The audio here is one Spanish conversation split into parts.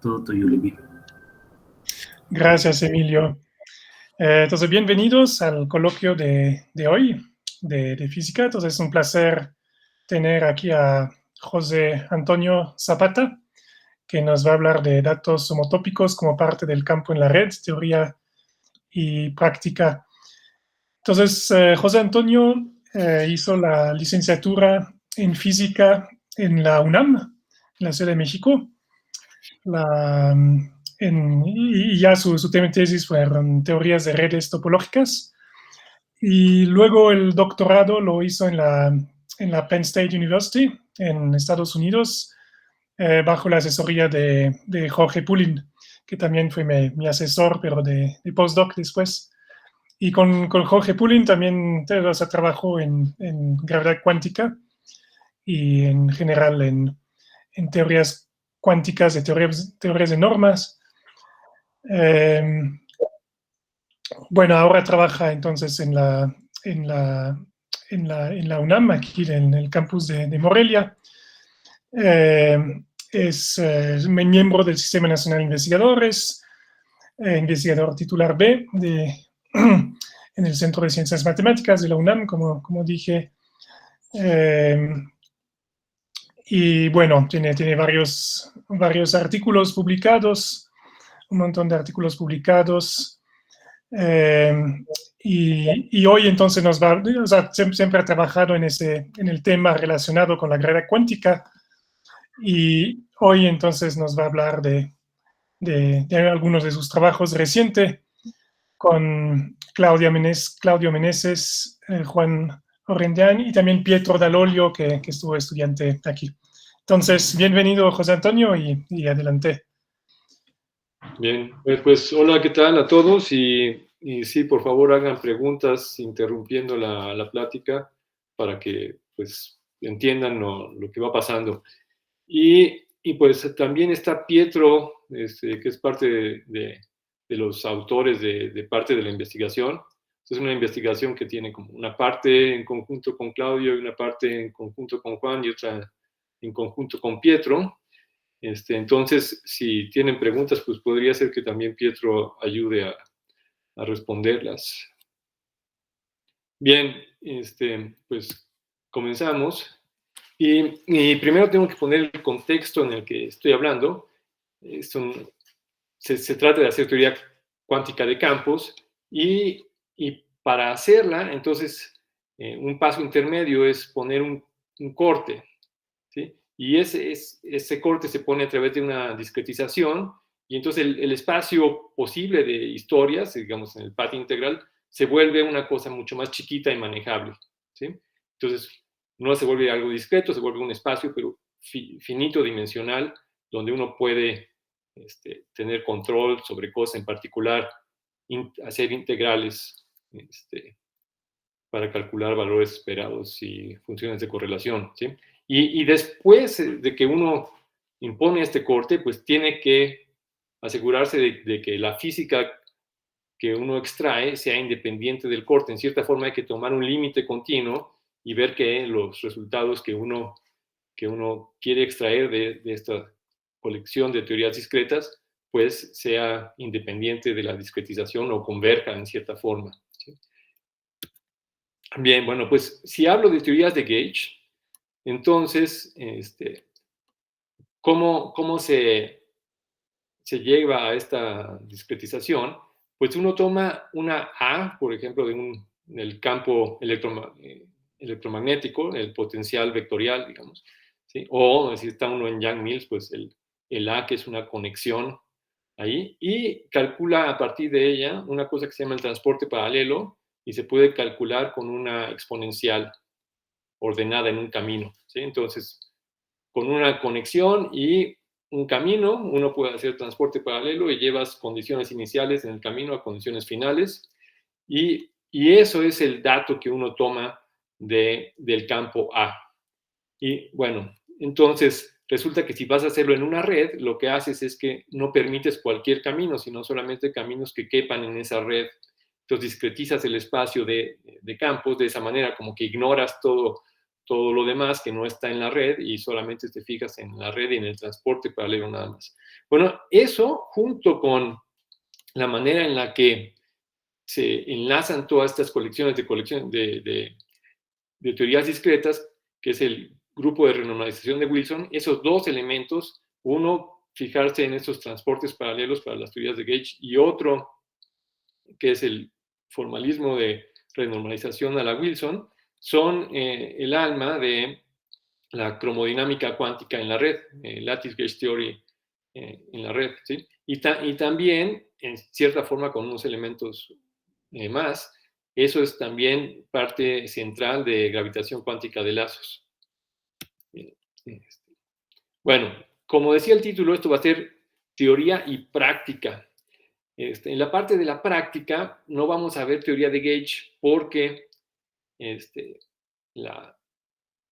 Todo tuyo, Levi. Gracias, Emilio. Entonces, bienvenidos al coloquio de hoy de física. Entonces, es un placer tener aquí a José Antonio Zapata, que nos va a hablar de datos homotópicos como parte del campo en la red, teoría y práctica. Entonces, José Antonio hizo la licenciatura en física en la UNAM, en la Ciudad de México. Y ya su tema de tesis fueron teorías de redes topológicas. Y luego el doctorado lo hizo en la Penn State University, en Estados Unidos, bajo la asesoría de Jorge Pulin, que también fue mi asesor, pero de postdoc después. Y con Jorge Pulin también trabajó en gravedad cuántica y en general en teorías cuánticas, de teorías de normas. Bueno, ahora trabaja entonces en la UNAM, aquí en el campus de Morelia. Es miembro del Sistema Nacional de Investigadores, investigador titular B en el Centro de Ciencias Matemáticas de la UNAM, como dije. Y bueno, tiene varios artículos publicados, un montón de artículos publicados. Y hoy entonces o sea, siempre ha trabajado en el tema relacionado con la gravedad cuántica, y hoy entonces nos va a hablar de algunos de sus trabajos recientes con Claudio Meneses, Juan Orendián y también Pietro Dall'Olio, que estuvo estudiante aquí. Entonces, bienvenido, José Antonio, y adelante. Bien, pues hola, ¿qué tal a todos? Y sí, por favor hagan preguntas interrumpiendo la plática para que pues entiendan lo que va pasando. Y pues también está Pietro, que es parte de los autores de parte de la investigación. Es una investigación que tiene como una parte en conjunto con Claudio y una parte en conjunto con Juan y otra en conjunto con Pietro. Entonces, si tienen preguntas, pues podría ser que también Pietro ayude a responderlas. Bien, pues comenzamos. Y primero tengo que poner el contexto en el que estoy hablando. Se trata de hacer teoría cuántica de campos y para hacerla, entonces, un paso intermedio es poner un corte, ¿sí? Y ese corte se pone a través de una discretización y entonces el espacio posible de historias, digamos en el patio integral, se vuelve una cosa mucho más chiquita y manejable, ¿sí? Entonces no se vuelve algo discreto, se vuelve un espacio pero finito dimensional donde uno puede tener control sobre cosas en particular, hacer integrales para calcular valores esperados y funciones de correlación, ¿sí? Y después de que uno impone este corte, pues tiene que asegurarse de que la física que uno extrae sea independiente del corte. En cierta forma hay que tomar un límite continuo y ver que los resultados que uno quiere extraer de esta colección de teorías discretas, pues sea independiente de la discretización o converja en cierta forma, ¿sí? Bien, bueno, pues si hablo de teorías de gauge, entonces, ¿cómo se lleva a esta discretización? Pues uno toma una A, por ejemplo, del campo electromagnético, el potencial vectorial, digamos, ¿sí? O si está uno en Yang-Mills, pues el A, que es una conexión ahí, y calcula a partir de ella una cosa que se llama el transporte paralelo, y se puede calcular con una exponencial ordenada en un camino, ¿sí? Entonces, con una conexión y un camino, uno puede hacer transporte paralelo y llevas condiciones iniciales en el camino a condiciones finales, y eso es el dato que uno toma del campo A. Y bueno, entonces resulta que si vas a hacerlo en una red, lo que haces es que no permites cualquier camino, sino solamente caminos que quepan en esa red. Entonces discretizas el espacio de campos de esa manera, como que ignoras todo todo lo demás que no está en la red y solamente te fijas en la red y en el transporte paralelo nada más. Bueno, eso junto con la manera en la que se enlazan todas estas colecciones de teorías discretas, que es el grupo de renormalización de Wilson, esos dos elementos, uno, fijarse en estos transportes paralelos para las teorías de Gauge, y otro, que es el formalismo de renormalización a la Wilson, son el alma de la cromodinámica cuántica en la red, Lattice Gauge Theory en la red, ¿sí? Y también, en cierta forma, con unos elementos más, eso es también parte central de gravitación cuántica de lazos. Bueno, como decía el título, esto va a ser teoría y práctica. En la parte de la práctica no vamos a ver teoría de Gauge porque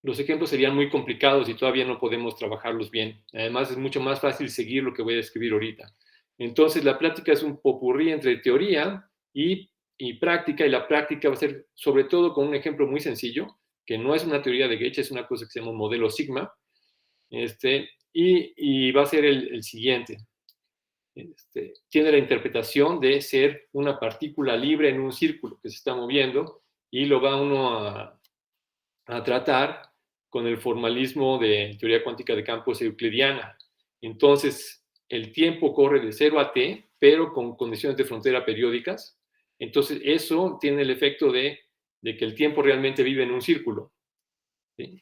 los ejemplos serían muy complicados y todavía no podemos trabajarlos bien. Además, es mucho más fácil seguir lo que voy a escribir ahorita. Entonces, la práctica es un popurrí entre teoría y práctica, y la práctica va a ser sobre todo con un ejemplo muy sencillo, que no es una teoría de Gauge, es una cosa que se llama un modelo sigma, y va a ser el siguiente. Tiene la interpretación de ser una partícula libre en un círculo que se está moviendo, y lo va uno a tratar con el formalismo de teoría cuántica de campos euclidiana. Entonces, el tiempo corre de 0 a t, pero con condiciones de frontera periódicas. Entonces, eso tiene el efecto de que el tiempo realmente vive en un círculo, ¿sí?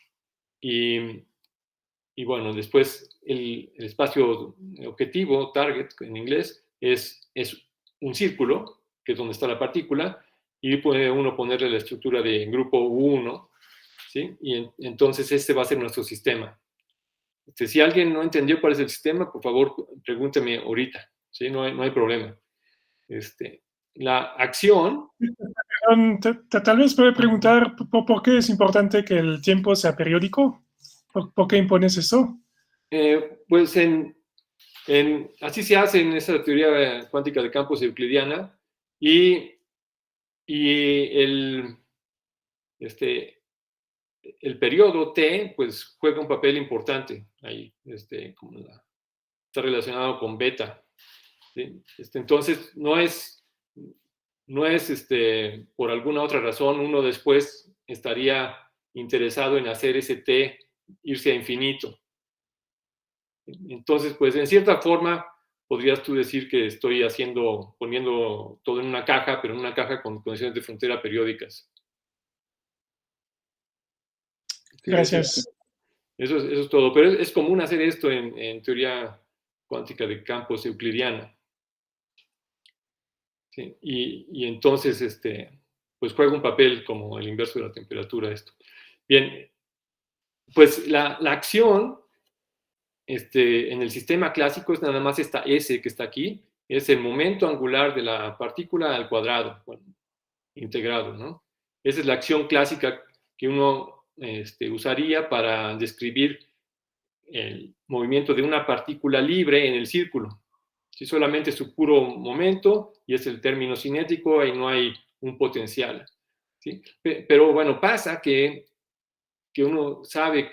Y bueno, después el espacio objetivo, target en inglés, es un círculo, que es donde está la partícula, y puede uno ponerle la estructura de grupo U1, ¿sí? Y entonces este va a ser nuestro sistema. Si alguien no entendió cuál es el sistema, por favor, pregúnteme ahorita, ¿sí? No hay problema. La acción... Tal vez puede preguntar por qué es importante que el tiempo sea periódico. ¿Por qué impones eso? Pues así se hace en esa teoría cuántica de campos euclidiana, y el periodo t pues juega un papel importante ahí, está relacionado con beta, ¿sí? Entonces no es por alguna otra razón uno después estaría interesado en hacer ese t irse a infinito. Entonces, pues en cierta forma podrías tú decir que estoy poniendo todo en una caja, pero en una caja con condiciones de frontera periódicas. Sí, gracias. Eso es todo, pero es común hacer esto en teoría cuántica de campos euclidiana. ¿Sí? Y entonces, pues juega un papel como el inverso de la temperatura esto. Bien, pues la acción en el sistema clásico es nada más esta S que está aquí, es el momento angular de la partícula al cuadrado, bueno, integrado, ¿no? Esa es la acción clásica que uno usaría para describir el movimiento de una partícula libre en el círculo. Si solamente es su puro momento y es el término cinético y no hay un potencial, ¿sí? Pero bueno, pasa que uno sabe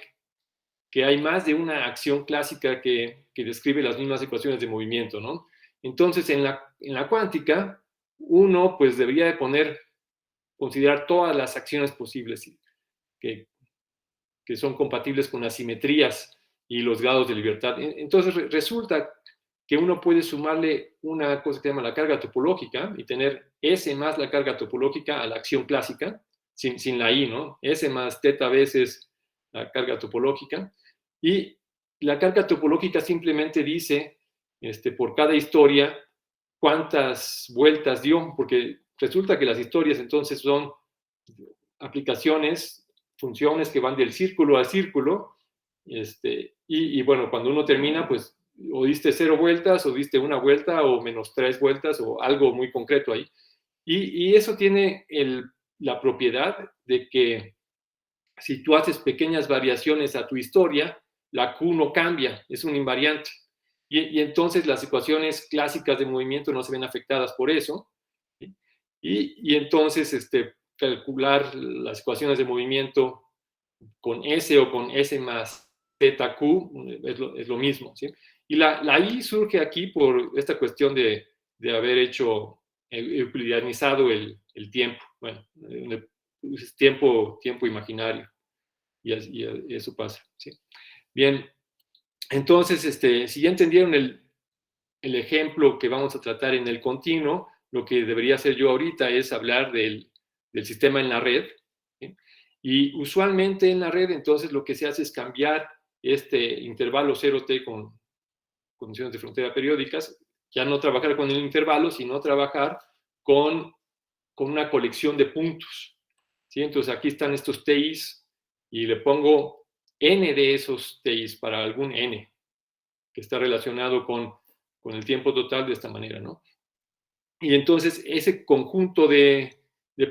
que hay más de una acción clásica que describe las mismas ecuaciones de movimiento, ¿no? Entonces, en la cuántica, uno pues debería de considerar todas las acciones posibles que son compatibles con las simetrías y los grados de libertad. Entonces, resulta que uno puede sumarle una cosa que se llama la carga topológica y tener S más la carga topológica a la acción clásica, sin la I, ¿no? S más teta veces la carga topológica. Y la carga topológica simplemente dice, por cada historia, cuántas vueltas dio, porque resulta que las historias entonces son aplicaciones, funciones que van del círculo al círculo, y bueno, cuando uno termina, pues o diste 0 vueltas, o diste 1 vuelta, o menos 3 vueltas, o algo muy concreto ahí. Y eso tiene la propiedad de que si tú haces pequeñas variaciones a tu historia, la Q no cambia, es un invariante. Y entonces las ecuaciones clásicas de movimiento no se ven afectadas por eso. Y entonces calcular las ecuaciones de movimiento con S o con S más ZQ, es lo mismo, ¿sí? Y la I surge aquí por esta cuestión de haber hecho, euclidianizado el tiempo. Bueno, es tiempo imaginario, y eso pasa, ¿sí? Bien, entonces, si ya entendieron el ejemplo que vamos a tratar en el continuo, lo que debería hacer yo ahorita es hablar del sistema en la red, ¿sí? Y usualmente en la red, entonces, lo que se hace es cambiar este intervalo 0t con condiciones de frontera periódicas, ya no trabajar con el intervalo, sino trabajar con una colección de puntos, ¿sí? Entonces, aquí están estos TIs y le pongo n de esos TIs para algún n que está relacionado con el tiempo total de esta manera, ¿no? Y entonces ese conjunto de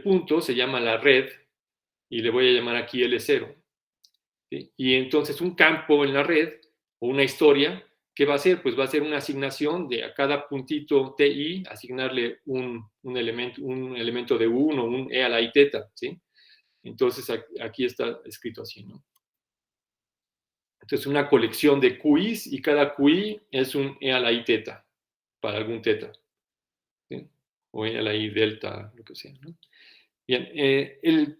puntos se llama la red y le voy a llamar aquí L0. ¿Sí? Y entonces un campo en la red o una historia, ¿qué va a hacer? Pues va a ser una asignación de a cada puntito TI, asignarle un elemento de 1, un E a la I teta, ¿sí? Entonces aquí está escrito así, ¿no? Entonces una colección de QIs y cada QI es un E a la I teta para algún teta, ¿sí? O E a la I delta, lo que sea, ¿no? Bien,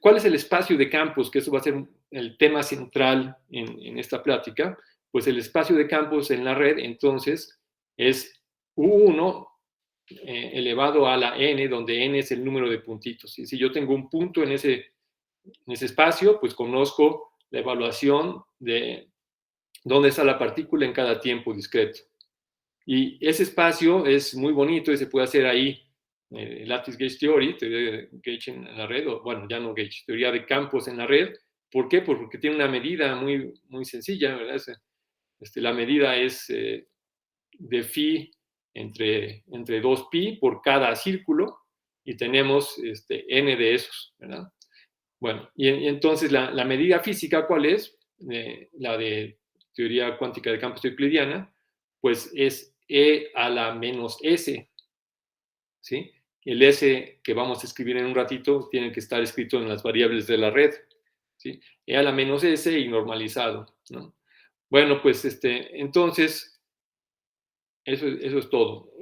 ¿cuál es el espacio de campos? Que eso va a ser el tema central en esta plática. Pues el espacio de campos en la red, entonces, es U1 elevado a la n, donde n es el número de puntitos. Y si yo tengo un punto en ese espacio, pues conozco la evaluación de dónde está la partícula en cada tiempo discreto. Y ese espacio es muy bonito y se puede hacer ahí Lattice Gauge Theory, teoría de Gauge en la red, o bueno, ya no Gauge, teoría de campos en la red. ¿Por qué? Porque tiene una medida muy, muy sencilla, ¿verdad? La medida es de phi entre 2pi por cada círculo y tenemos n de esos, ¿verdad? Bueno, y entonces la medida física, ¿cuál es? La de teoría cuántica de campos euclidiana, pues es e a la menos s, ¿sí? El s que vamos a escribir en un ratito tiene que estar escrito en las variables de la red, ¿sí? E a la menos s y normalizado, ¿no? Bueno, pues entonces, eso es todo.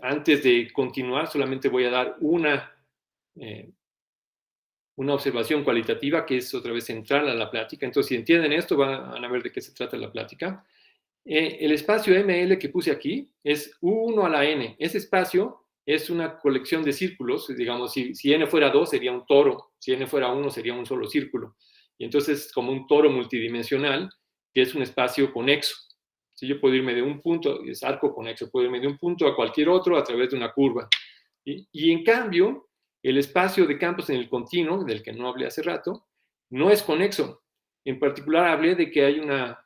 Antes de continuar, solamente voy a dar una observación cualitativa que es otra vez central a la plática. Entonces, si entienden esto, van a ver de qué se trata la plática. El espacio ML que puse aquí es U1 a la N. Ese espacio es una colección de círculos. Digamos, si N fuera 2 sería un toro, si N fuera 1 sería un solo círculo. Y entonces es como un toro multidimensional que es un espacio conexo. Si yo puedo irme de un punto, es arco conexo, puedo irme de un punto a cualquier otro a través de una curva. Y en cambio, el espacio de campos en el continuo, del que no hablé hace rato, no es conexo. En particular, hablé de que hay una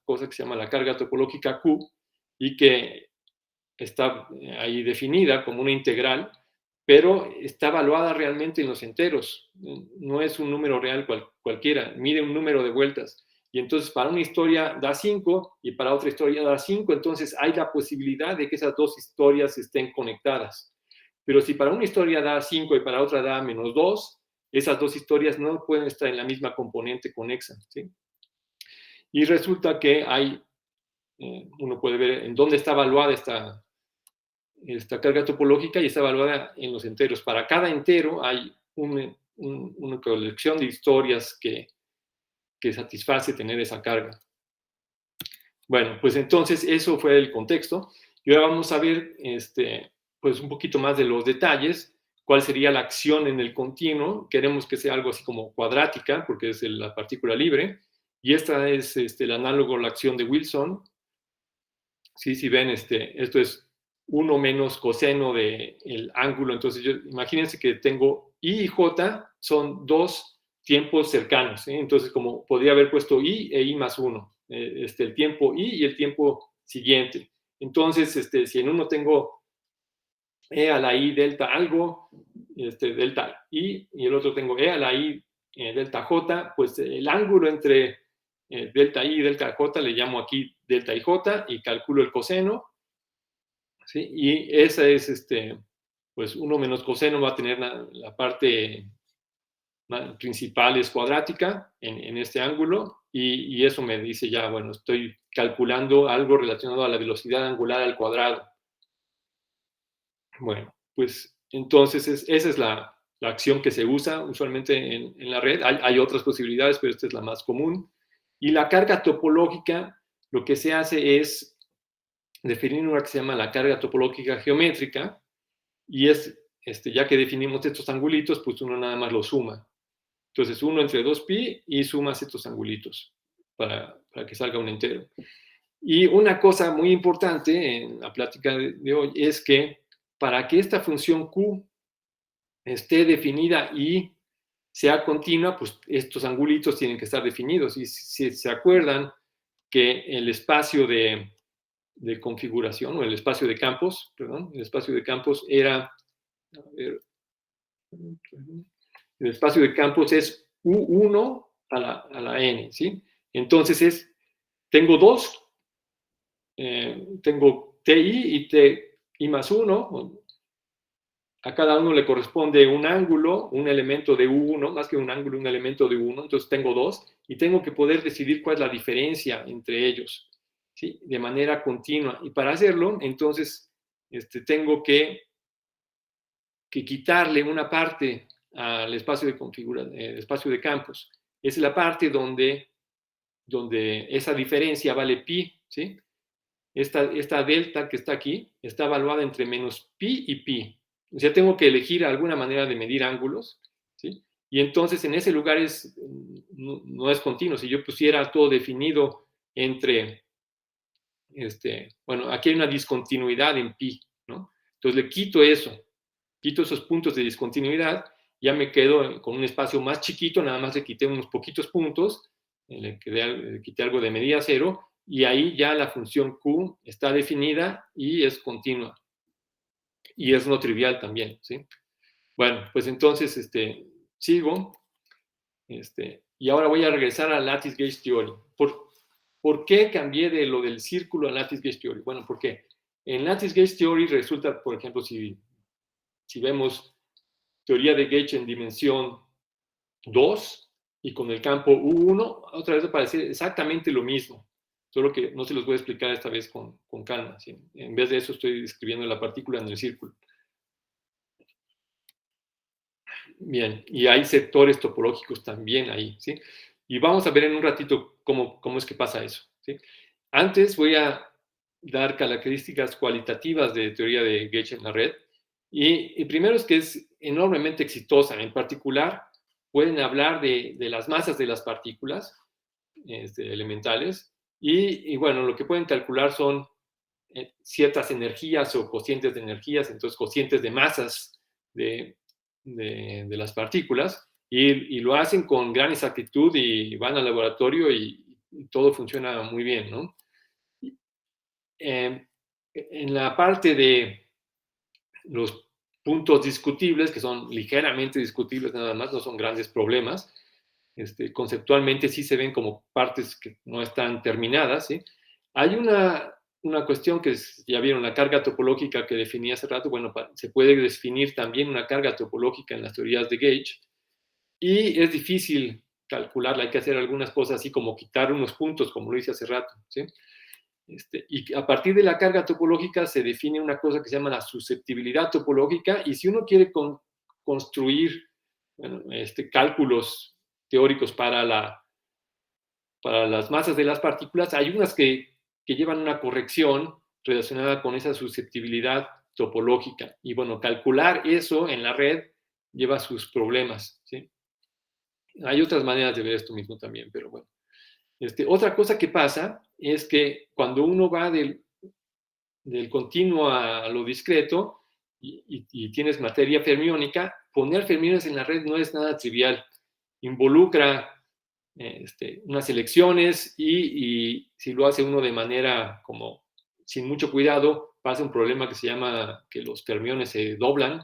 cosa que se llama la carga topológica Q y que está ahí definida como una integral, pero está evaluada realmente en los enteros. No es un número real cualquiera, mide un número de vueltas. Y entonces para una historia da 5 y para otra historia da 5, entonces hay la posibilidad de que esas dos historias estén conectadas. Pero si para una historia da 5 y para otra da menos 2, esas dos historias no pueden estar en la misma componente conexa, ¿sí? Y resulta que hay, uno puede ver en dónde está evaluada esta carga topológica y está evaluada en los enteros. Para cada entero hay una colección de historias que satisface tener esa carga. Bueno, pues entonces eso fue el contexto. Y ahora vamos a ver pues un poquito más de los detalles. ¿Cuál sería la acción en el continuo? Queremos que sea algo así como cuadrática, porque es la partícula libre. Y esta es el análogo a la acción de Wilson. Sí, si ven, esto es 1 menos coseno del ángulo. Entonces, imagínense que tengo I y J son dos tiempos cercanos, ¿sí? Entonces, como podría haber puesto I e I más 1, el tiempo I y el tiempo siguiente. Entonces, si en uno tengo E a la I delta algo, delta I, y el otro tengo E a la I delta J, pues el ángulo entre delta I y delta J le llamo aquí delta IJ y calculo el coseno, ¿sí? Y esa es, pues 1 menos coseno va a tener la parte principal es cuadrática en este ángulo, y eso me dice ya, bueno, estoy calculando algo relacionado a la velocidad angular al cuadrado. Bueno, pues entonces esa es la acción que se usa usualmente en la red. Hay otras posibilidades, pero esta es la más común. Y la carga topológica, lo que se hace es definir una que se llama la carga topológica geométrica, y es, ya que definimos estos angulitos, pues uno nada más lo suma. Entonces, 1 entre 2pi y sumas estos angulitos para que salga un entero. Y una cosa muy importante en la plática de hoy es que para que esta función Q esté definida y sea continua, pues estos angulitos tienen que estar definidos. Y si se acuerdan que el espacio de configuración, o el espacio de campos, perdón, el espacio de campos era, a ver, el espacio de campos es U1 a la n, ¿sí? Entonces tengo dos, tengo TI y TI más 1, a cada uno le corresponde un ángulo, un elemento de U1, más que un ángulo, un elemento de U1, entonces tengo dos, y tengo que poder decidir cuál es la diferencia entre ellos, ¿sí? De manera continua. Y para hacerlo, entonces, tengo que quitarle una parte al espacio de configuración, espacio de campos. Es la parte donde esa diferencia vale pi, ¿sí? Esta delta que está aquí está evaluada entre menos pi y pi. O sea, tengo que elegir alguna manera de medir ángulos, ¿sí? Y entonces en ese lugar no es continuo. Si yo pusiera todo definido entre, bueno, aquí hay una discontinuidad en pi, ¿no? Entonces le quito esos puntos de discontinuidad, ya me quedo con un espacio más chiquito, nada más le quité unos poquitos puntos, le quité algo de medida cero, y ahí ya la función Q está definida y es continua. Y es no trivial también, ¿sí? Bueno, pues entonces sigo, y ahora voy a regresar a Lattice Gauge Theory. ¿Por qué cambié de lo del círculo a Lattice Gauge Theory? Bueno, porque en Lattice Gauge Theory resulta, por ejemplo, si vemos teoría de Gauge en dimensión 2 y con el campo U1, otra vez va a parecer exactamente lo mismo, solo que no se los voy a explicar esta vez con calma, ¿sí? En vez de eso estoy describiendo la partícula en el círculo. Bien, y hay sectores topológicos también ahí, ¿sí? Y vamos a ver en un ratito cómo es que pasa eso, ¿sí? Antes voy a dar características cualitativas de teoría de Gauge en la red. Y primero es que es enormemente exitosa. En particular, pueden hablar de las masas de las partículas elementales. Y bueno, lo que pueden calcular son ciertas energías o cocientes de energías, entonces cocientes de masas de las partículas. Y lo hacen con gran exactitud y van al laboratorio y todo funciona muy bien, ¿no? En la parte de los puntos discutibles, que son ligeramente discutibles nada más, no son grandes problemas, conceptualmente sí se ven como partes que no están terminadas, ¿sí? Hay una cuestión que ya vieron, la carga topológica que definí hace rato. Bueno, se puede definir también una carga topológica en las teorías de Gauge, y es difícil calcularla, hay que hacer algunas cosas así como quitar unos puntos, como lo hice hace rato, ¿sí? Y a partir de la carga topológica se define una cosa que se llama la susceptibilidad topológica, y si uno quiere construir, bueno, cálculos teóricos para las masas de las partículas, hay unas que llevan una corrección relacionada con esa susceptibilidad topológica. Y bueno, calcular eso en la red lleva sus problemas, ¿sí? Hay otras maneras de ver esto mismo también, pero bueno. Otra cosa que pasa es que cuando uno va del continuo a lo discreto y tienes materia fermiónica, poner fermiones en la red no es nada trivial. Involucra unas elecciones, y si lo hace uno de manera como sin mucho cuidado, pasa un problema que se llama que los fermiones se doblan.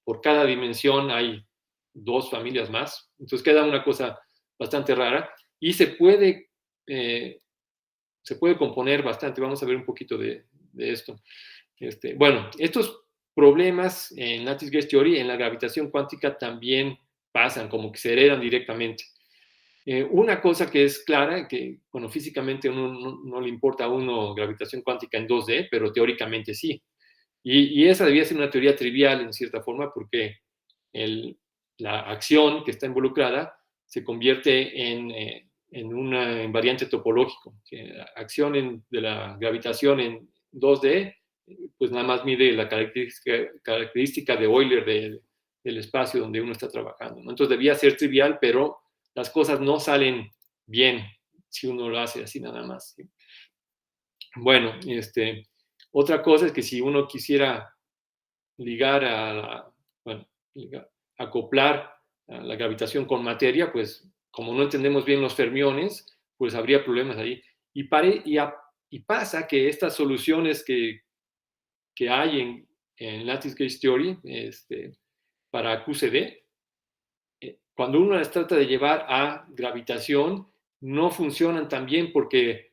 Por cada dimensión hay dos familias más, entonces queda una cosa bastante rara, y se puede componer bastante. Vamos a ver un poquito de esto. Bueno, estos problemas en Lattice Gauge Theory, en la gravitación cuántica también pasan, como que se heredan directamente. Una cosa que es clara, que, bueno, físicamente no le importa a uno gravitación cuántica en 2D, pero teóricamente sí. Y esa debía ser una teoría trivial en cierta forma, porque la acción que está involucrada se convierte en un invariante topológico. La acción de la gravitación en 2D, pues nada más mide la característica de Euler del espacio donde uno está trabajando, ¿no? Entonces debía ser trivial, pero las cosas no salen bien si uno lo hace así nada más, ¿sí? Bueno, otra cosa es que si uno quisiera acoplar a la gravitación con materia, pues como no entendemos bien los fermiones, pues habría problemas ahí. Y pasa que estas soluciones que hay en Lattice Gauge Theory para QCD, cuando uno las trata de llevar a gravitación, no funcionan tan bien porque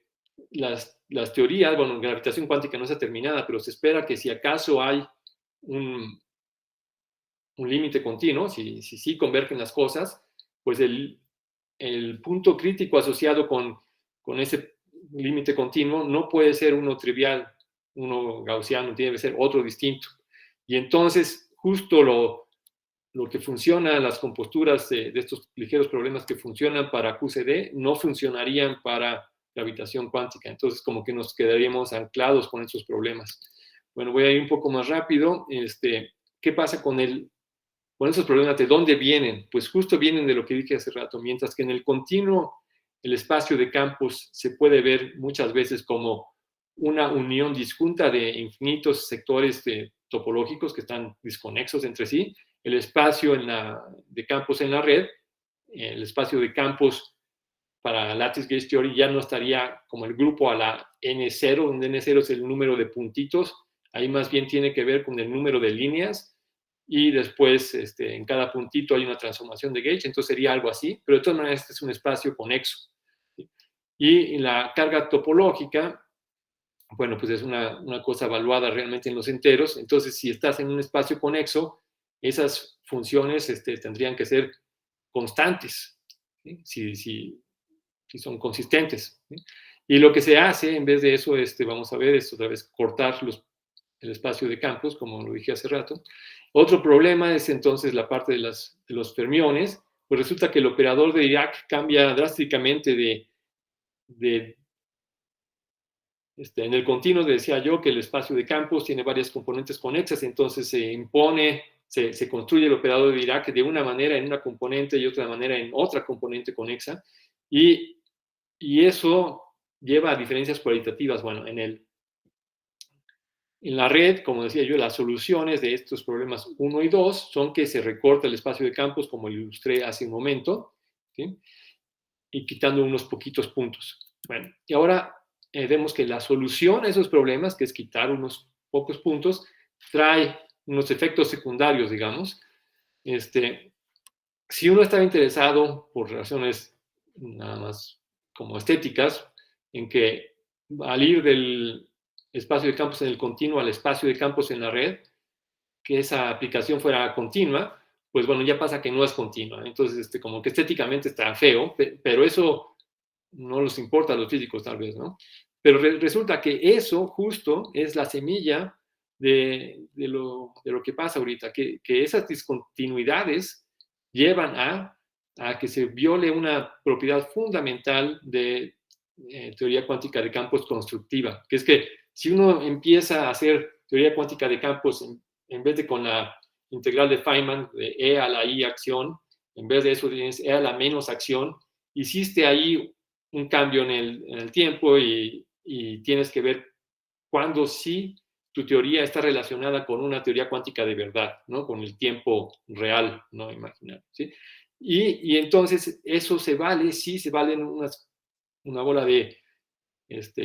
las teorías, bueno, gravitación cuántica no está terminada, pero se espera que si acaso hay un límite continuo, si convergen las cosas, pues el punto crítico asociado con ese límite continuo no puede ser uno trivial, uno gaussiano, tiene que ser otro distinto. Y entonces, justo lo que funciona, las composturas de estos ligeros problemas que funcionan para QCD, no funcionarían para gravitación cuántica. Entonces, como que nos quedaríamos anclados con esos problemas. Bueno, voy a ir un poco más rápido. ¿Qué pasa con esos problemas? ¿De dónde vienen? Pues justo vienen de lo que dije hace rato. Mientras que en el continuo, el espacio de campos se puede ver muchas veces como una unión disjunta de infinitos sectores topológicos que están desconexos entre sí. El espacio de campos en la red, el espacio de campos para Lattice Gauge Theory ya no estaría como el grupo a la N0, donde N0 es el número de puntitos. Ahí más bien tiene que ver con el número de líneas, y después en cada puntito hay una transformación de gauge, entonces sería algo así, pero de todas maneras este es un espacio conexo. Y la carga topológica, bueno, pues es una cosa evaluada realmente en los enteros. Entonces, si estás en un espacio conexo, esas funciones tendrían que ser constantes, ¿sí? Si son consistentes, ¿sí? Y lo que se hace en vez de eso, vamos a ver, es otra vez cortar el espacio de campos, como lo dije hace rato. Otro problema es entonces la parte de los fermiones. Pues resulta que el operador de Dirac cambia drásticamente en el continuo decía yo que el espacio de campos tiene varias componentes conexas, entonces se construye el operador de Dirac de una manera en una componente y otra manera en otra componente conexa, y eso lleva a diferencias cualitativas. Bueno, en la red, como decía yo, las soluciones de estos problemas 1 y 2 son que se recorta el espacio de campos, como lo ilustré hace un momento, ¿sí? Y quitando unos poquitos puntos. Bueno, y ahora vemos que la solución a esos problemas, que es quitar unos pocos puntos, trae unos efectos secundarios, digamos. Si uno estaba interesado, por razones nada más como estéticas, en que al ir del espacio de campos en el continuo al espacio de campos en la red, que esa aplicación fuera continua, pues bueno, ya pasa que no es continua. Entonces, como que estéticamente está feo, pero eso no les importa a los físicos tal vez, ¿no? Pero resulta que eso justo es la semilla de lo que pasa ahorita, que esas discontinuidades llevan a que se viole una propiedad fundamental de teoría cuántica de campos constructiva, que es que si uno empieza a hacer teoría cuántica de campos en vez de con la integral de Feynman, de E a la I acción, en vez de eso tienes E a la menos acción, hiciste ahí un cambio en el tiempo y tienes que ver cuándo sí tu teoría está relacionada con una teoría cuántica de verdad, ¿no? Con el tiempo real, no imaginario, ¿sí? Y entonces eso se vale en una bola de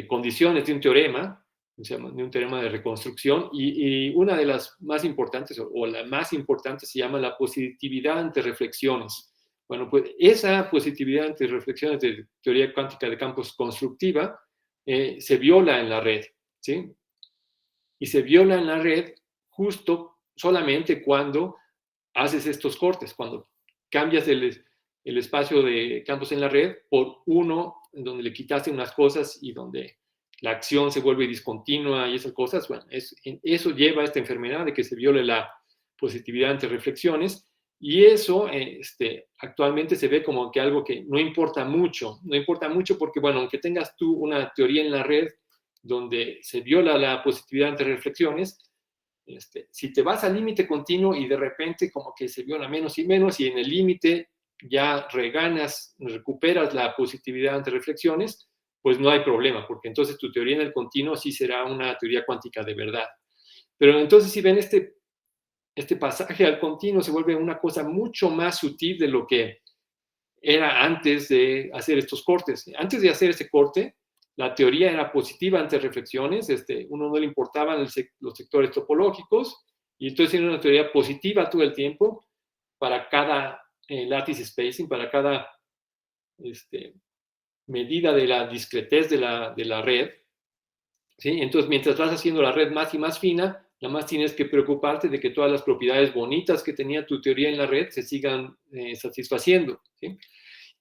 condiciones de un teorema, se llama, de un teorema de reconstrucción, y una de las más importantes, o la más importante, se llama la positividad ante reflexiones. Bueno, pues esa positividad ante reflexiones de teoría cuántica de campos constructiva se viola en la red, ¿sí? Y se viola en la red justo solamente cuando haces estos cortes, cuando cambias el espacio de campos en la red por uno en donde le quitaste unas cosas y donde la acción se vuelve discontinua y esas cosas, bueno, eso lleva a esta enfermedad de que se viole la positividad ante reflexiones, y eso actualmente se ve como que algo que no importa mucho porque, bueno, aunque tengas tú una teoría en la red donde se viola la positividad ante reflexiones, si te vas al límite continuo y de repente como que se viola menos y menos, y en el límite ya recuperas la positividad ante reflexiones, pues no hay problema, porque entonces tu teoría en el continuo sí será una teoría cuántica de verdad. Pero entonces, si ven este pasaje al continuo, se vuelve una cosa mucho más sutil de lo que era antes de hacer estos cortes. Antes de hacer este corte, la teoría era positiva ante reflexiones, uno no le importaban los sectores topológicos, y entonces era una teoría positiva todo el tiempo para cada lattice spacing, para cada medida de la discretez de la red, ¿sí? Entonces, mientras vas haciendo la red más y más fina, nada más tienes que preocuparte de que todas las propiedades bonitas que tenía tu teoría en la red se sigan satisfaciendo, ¿sí?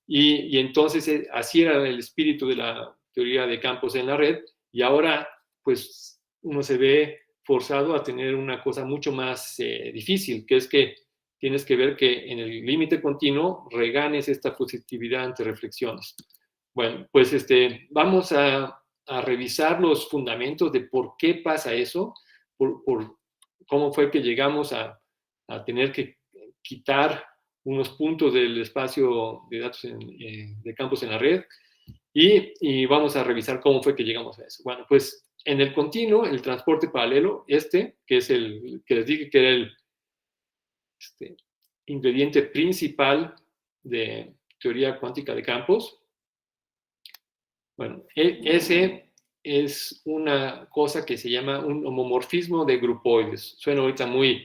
Y entonces así era el espíritu de la teoría de campos en la red, y ahora pues uno se ve forzado a tener una cosa mucho más difícil, que es que tienes que ver que en el límite continuo reganes esta positividad ante reflexiones. Bueno, pues vamos a revisar los fundamentos de por qué pasa eso, por cómo fue que llegamos a tener que quitar unos puntos del espacio de datos de campos en la red, y vamos a revisar cómo fue que llegamos a eso. Bueno, pues en el continuo, el transporte paralelo, que es el que les dije que era el ingrediente principal de teoría cuántica de campos, bueno, ese es una cosa que se llama un homomorfismo de grupoides. Suena ahorita muy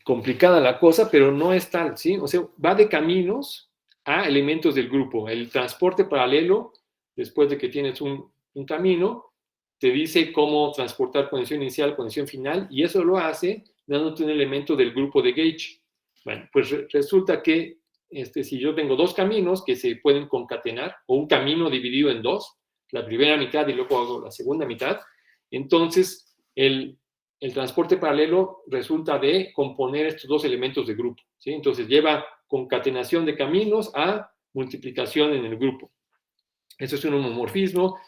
complicada la cosa, pero no es tal, ¿sí? O sea, va de caminos a elementos del grupo. El transporte paralelo, después de que tienes un camino, te dice cómo transportar condición inicial, condición final, y eso lo hace dándote un elemento del grupo de gauge. Bueno, pues resulta que si yo tengo dos caminos que se pueden concatenar, o un camino dividido en dos, la primera mitad y luego hago la segunda mitad, entonces el transporte paralelo resulta de componer estos dos elementos de grupo, ¿sí? Entonces lleva concatenación de caminos a multiplicación en el grupo. Eso es un homomorfismo.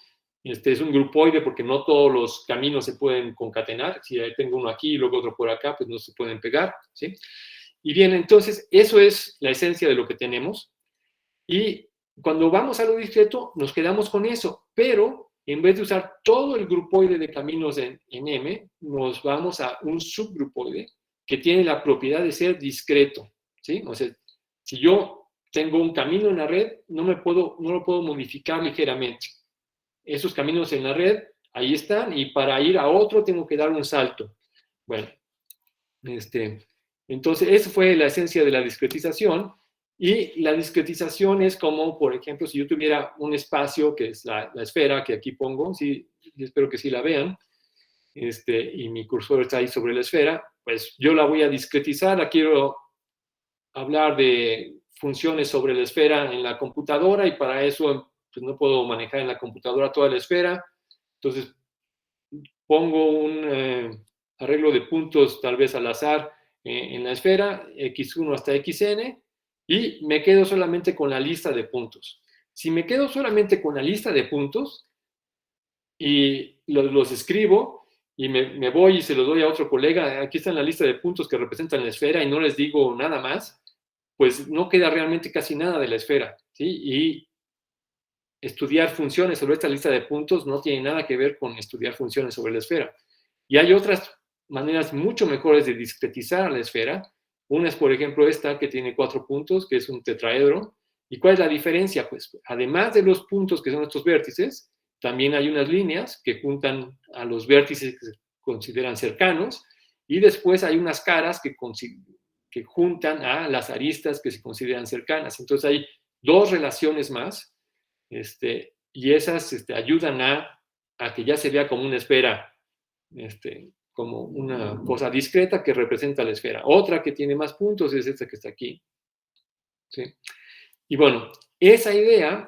Es un grupoide porque no todos los caminos se pueden concatenar. Si tengo uno aquí y luego otro por acá, pues no se pueden pegar, ¿sí? Y bien, entonces eso es la esencia de lo que tenemos. Y cuando vamos a lo discreto, nos quedamos con eso, pero en vez de usar todo el grupoide de caminos en M, nos vamos a un subgrupoide que tiene la propiedad de ser discreto, ¿sí? O sea, si yo tengo un camino en la red, no lo puedo modificar ligeramente. Esos caminos en la red, ahí están, y para ir a otro tengo que dar un salto. Bueno, entonces esa fue la esencia de la discretización. Y la discretización es como, por ejemplo, si yo tuviera un espacio que es la esfera que aquí pongo, sí, espero que sí la vean, y mi cursor está ahí sobre la esfera, pues yo la voy a discretizar, la quiero hablar de funciones sobre la esfera en la computadora, y para eso pues no puedo manejar en la computadora toda la esfera, entonces pongo un arreglo de puntos tal vez al azar en la esfera, x1 hasta xn, y me quedo solamente con la lista de puntos. Si me quedo solamente con la lista de puntos y los escribo y me voy y se los doy a otro colega, aquí está la lista de puntos que representan la esfera, y no les digo nada más, pues no queda realmente casi nada de la esfera, ¿sí? Y estudiar funciones sobre esta lista de puntos no tiene nada que ver con estudiar funciones sobre la esfera. Y hay otras maneras mucho mejores de discretizar a la esfera. Una es, por ejemplo, esta que tiene 4 puntos, que es un tetraedro. ¿Y cuál es la diferencia? Pues además de los puntos que son estos vértices, también hay unas líneas que juntan a los vértices que se consideran cercanos, y después hay unas caras que juntan a las aristas que se consideran cercanas. Entonces hay dos relaciones más, y esas ayudan a que ya se vea como una esfera como una cosa discreta que representa la esfera. Otra que tiene más puntos es esta que está aquí. ¿Sí? Y bueno, esa idea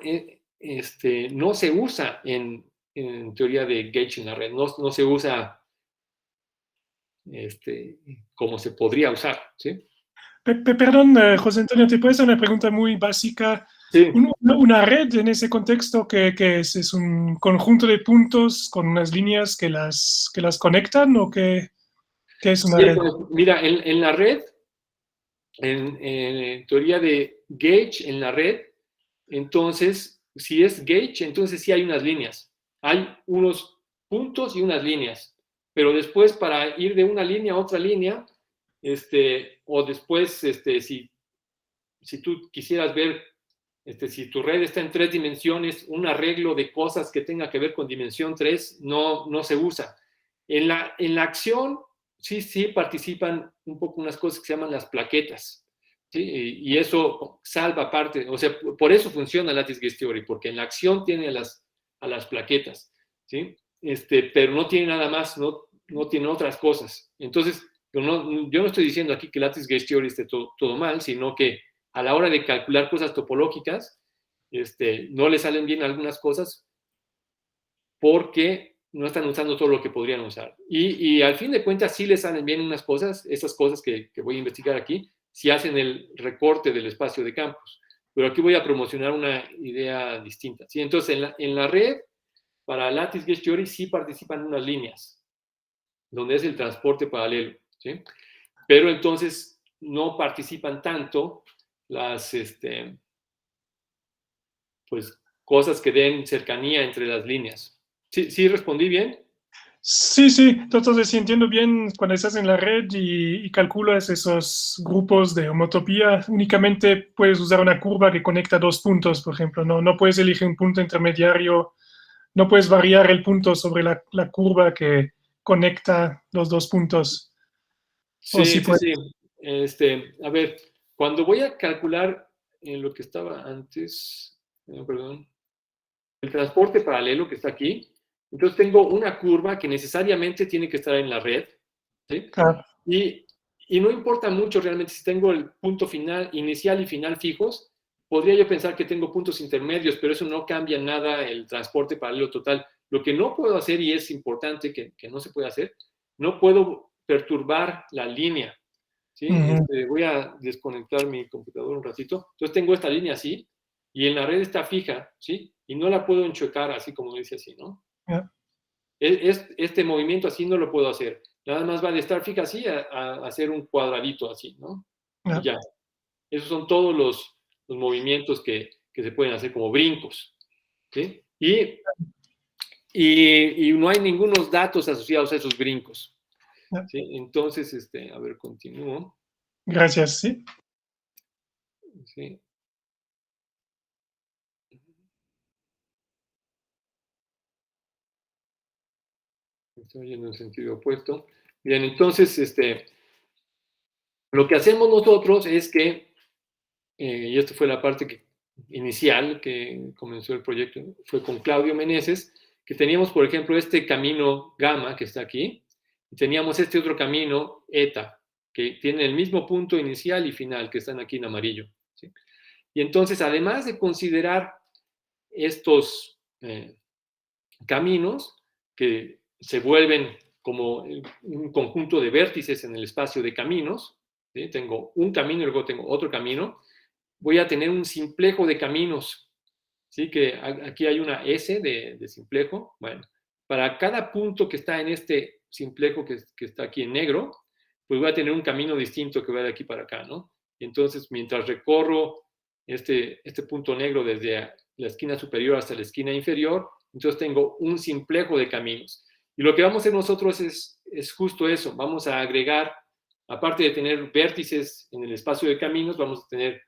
no se usa en teoría de gauge en la red, no se usa como se podría usar. ¿Sí? Perdón, José Antonio, ¿te puedes hacer una pregunta muy básica? Sí. Una red en ese contexto que es un conjunto de puntos con unas líneas que las conectan o qué es una Sí, red? pues, mira, en la red, en teoría de gauge en la red, entonces, si es gauge, entonces sí hay unas líneas. Hay unos puntos y unas líneas. Pero después, para ir de una línea a otra línea, o después, si tú quisieras ver, si tu red está en 3 dimensiones, un arreglo de cosas que tenga que ver con dimensión 3 no se usa. En la acción, sí participan un poco unas cosas que se llaman las plaquetas. ¿Sí? Y eso salva parte, o sea, por eso funciona Lattice Gauge Theory, porque en la acción tiene a las plaquetas, ¿sí? Pero no tiene nada más, no tiene otras cosas. Entonces, yo no estoy diciendo aquí que Lattice Gauge Theory esté todo mal, sino que a la hora de calcular cosas topológicas, no le salen bien algunas cosas porque no están usando todo lo que podrían usar. Y al fin de cuentas sí les salen bien unas cosas, esas cosas que voy a investigar aquí, si hacen el recorte del espacio de campos. Pero aquí voy a promocionar una idea distinta. ¿Sí? Entonces, en la red, para Lattice Gauge Theory sí participan unas líneas, donde es el transporte paralelo. ¿Sí? Pero entonces no participan tanto las pues, cosas que den cercanía entre las líneas. ¿Sí respondí bien? Sí, sí, entonces sí entiendo bien cuando estás en la red y calculas esos grupos de homotopía, únicamente puedes usar una curva que conecta dos puntos, por ejemplo, no puedes elegir un punto intermediario, no puedes variar el punto sobre la curva que conecta los dos puntos, o sí Sí, sí, puedes. sí. A ver, cuando voy a calcular en lo que estaba antes, perdón, el transporte paralelo que está aquí, entonces tengo una curva que necesariamente tiene que estar en la red, ¿sí? Ah, Y, y no importa mucho realmente si tengo el punto final, inicial y final fijos, podría yo pensar que tengo puntos intermedios, pero eso no cambia nada el transporte paralelo total. Lo que no puedo hacer, y es importante que no se puede hacer, no puedo perturbar la línea. ¿Sí? ujú, Voy a desconectar mi computador un ratito. Entonces tengo esta línea así, y en la red está fija, ¿sí? Y no la puedo enchocar así como dice así, ¿no? ya, Este movimiento así no lo puedo hacer. Nada más va de estar fija así a hacer un cuadradito así, ¿no? Y ya, ya. Esos son todos los movimientos que se pueden hacer como brincos, ¿sí? Y no hay ningunos datos asociados a esos brincos, ya. ¿sí? Entonces, a ver, continúo, Gracias, sí. ¿sí? Estoy yendo en sentido opuesto. Bien, entonces, lo que hacemos nosotros es que, y esto fue la parte inicial que comenzó el proyecto, fue con Claudio Meneses, que teníamos, por ejemplo, este camino gamma que está aquí, y teníamos este otro camino eta, que tiene el mismo punto inicial y final, que están aquí en amarillo. ¿Sí? Y entonces, además de considerar estos caminos que se vuelven como un conjunto de vértices en el espacio de caminos, ¿sí? Tengo un camino y luego tengo otro camino, voy a tener un simplejo de caminos, ¿sí? Que aquí hay una S de simplejo. Bueno, para cada punto que está en este simplejo que está aquí en negro, pues voy a tener un camino distinto que va de aquí para acá, ¿no? Y entonces, mientras recorro este punto negro desde la esquina superior hasta la esquina inferior, entonces tengo un simplejo de caminos. Y lo que vamos a hacer nosotros es justo eso, vamos a agregar, aparte de tener vértices en el espacio de caminos, vamos a tener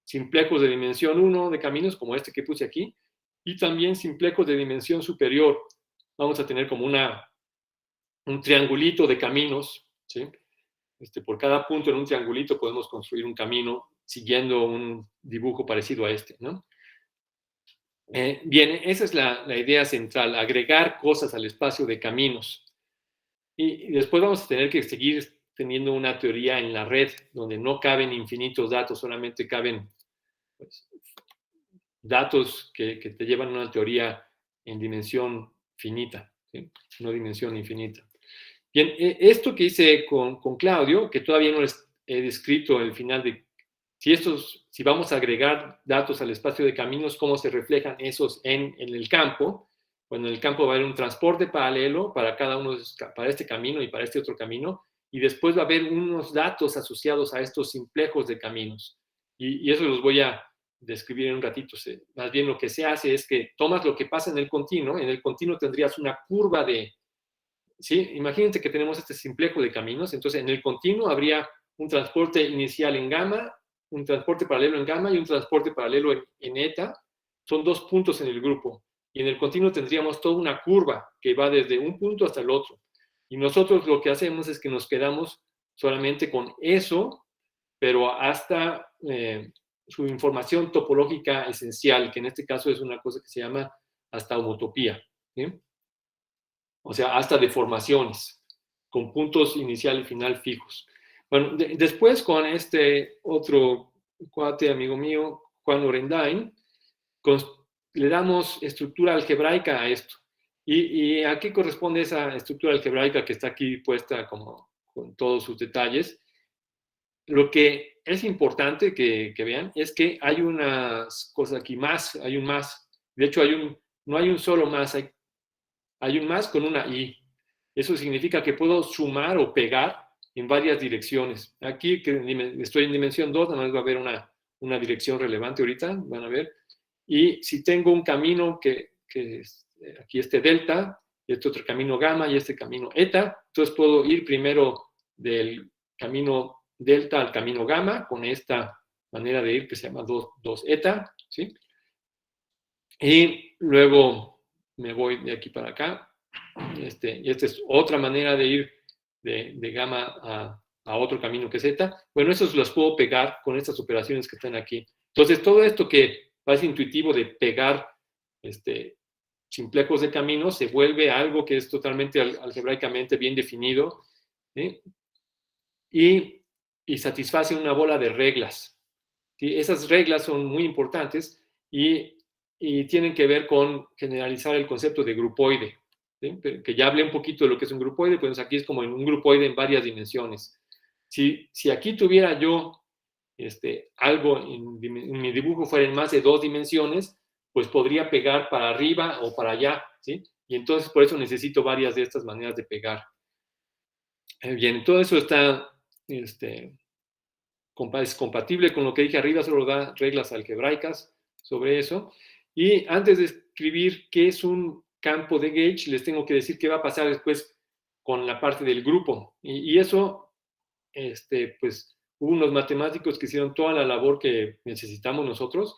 simplejos de dimensión 1 de caminos, como este que puse aquí, y también simplejos de dimensión superior. Vamos a tener como un triangulito de caminos, ¿sí? Por cada punto en un triangulito podemos construir un camino siguiendo un dibujo parecido a este, ¿no? Bien, esa es la idea central, agregar cosas al espacio de caminos. Y después vamos a tener que seguir teniendo una teoría en la red donde no caben infinitos datos, solamente caben pues, datos que te llevan a una teoría en dimensión finita, ¿sí? No dimensión infinita. Bien, esto que hice con Claudio, que todavía no les he descrito el final de si vamos a agregar datos al espacio de caminos, cómo se reflejan esos en el campo. Bueno, en el campo va a haber un transporte paralelo para cada uno, para este camino y para este otro camino, y después va a haber unos datos asociados a estos simplejos de caminos. Y eso los voy a describir en un ratito. Más bien lo que se hace es que tomas lo que pasa en el continuo tendrías una curva de, ¿sí? Imagínense que tenemos este simplejo de caminos, entonces en el continuo habría un transporte inicial en gamma, un transporte paralelo en gamma y un transporte paralelo en eta. Son dos puntos en el grupo. Y en el continuo tendríamos toda una curva que va desde un punto hasta el otro. Y nosotros lo que hacemos es que nos quedamos solamente con eso, pero hasta su información topológica esencial, que en este caso es una cosa que se llama hasta homotopía, ¿sí? O sea, hasta deformaciones, con puntos inicial y final fijos. Bueno, después con este otro cuate, amigo mío, Juan Orendain, le damos estructura algebraica a esto. ¿Y a qué corresponde esa estructura algebraica que está aquí puesta como con todos sus detalles? Lo que es importante que vean es que hay unas cosas aquí más, hay un más. De hecho, no hay un solo más, hay un más con una i. Eso significa que puedo sumar o pegar en varias direcciones. Aquí que estoy en dimensión 2, nada más va a haber una dirección relevante ahorita, van a ver. Y si tengo un camino que aquí este delta, este otro camino gamma y este camino eta, entonces puedo ir primero del camino delta al camino gamma con esta manera de ir que se llama 2 eta, ¿sí? Y luego me voy de aquí para acá. Y esta es otra manera de ir de gamma a otro camino que es zeta. Bueno, esos los puedo pegar con estas operaciones que están aquí. Entonces, todo esto que parece intuitivo de pegar simplejos de caminos se vuelve algo que es totalmente algebraicamente bien definido, ¿sí? Y satisface una bola de reglas, ¿sí? Esas reglas son muy importantes y tienen que ver con generalizar el concepto de grupoide, ¿sí? Que ya hablé un poquito de lo que es un grupoide, pues aquí es como en un grupoide en varias dimensiones. Si aquí tuviera yo algo en mi dibujo fuera en más de 2 dimensiones, pues podría pegar para arriba o para allá, ¿sí? Y entonces por eso necesito varias de estas maneras de pegar. Bien, todo eso está es compatible con lo que dije arriba, solo da reglas algebraicas sobre eso. Y antes de escribir qué es un campo de gauge, les tengo que decir qué va a pasar después con la parte del grupo. Y eso, pues, hubo unos matemáticos que hicieron toda la labor que necesitamos nosotros.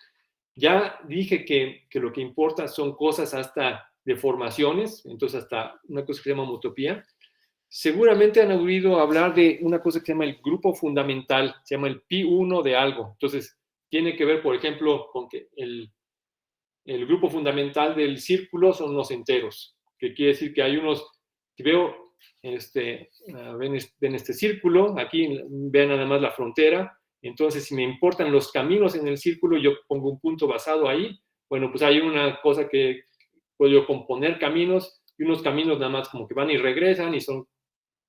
Ya dije que lo que importa son cosas hasta deformaciones, entonces hasta una cosa que se llama homotopía. Seguramente han oído hablar de una cosa que se llama el grupo fundamental, se llama el pi1 de algo. Entonces, tiene que ver, por ejemplo, con que el grupo fundamental del círculo son los enteros, que quiere decir que hay unos, si veo, ven este círculo, aquí vean nada más la frontera, entonces si me importan los caminos en el círculo, yo pongo un punto basado ahí, bueno, pues hay una cosa que puedo yo componer caminos, y unos caminos nada más como que van y regresan y son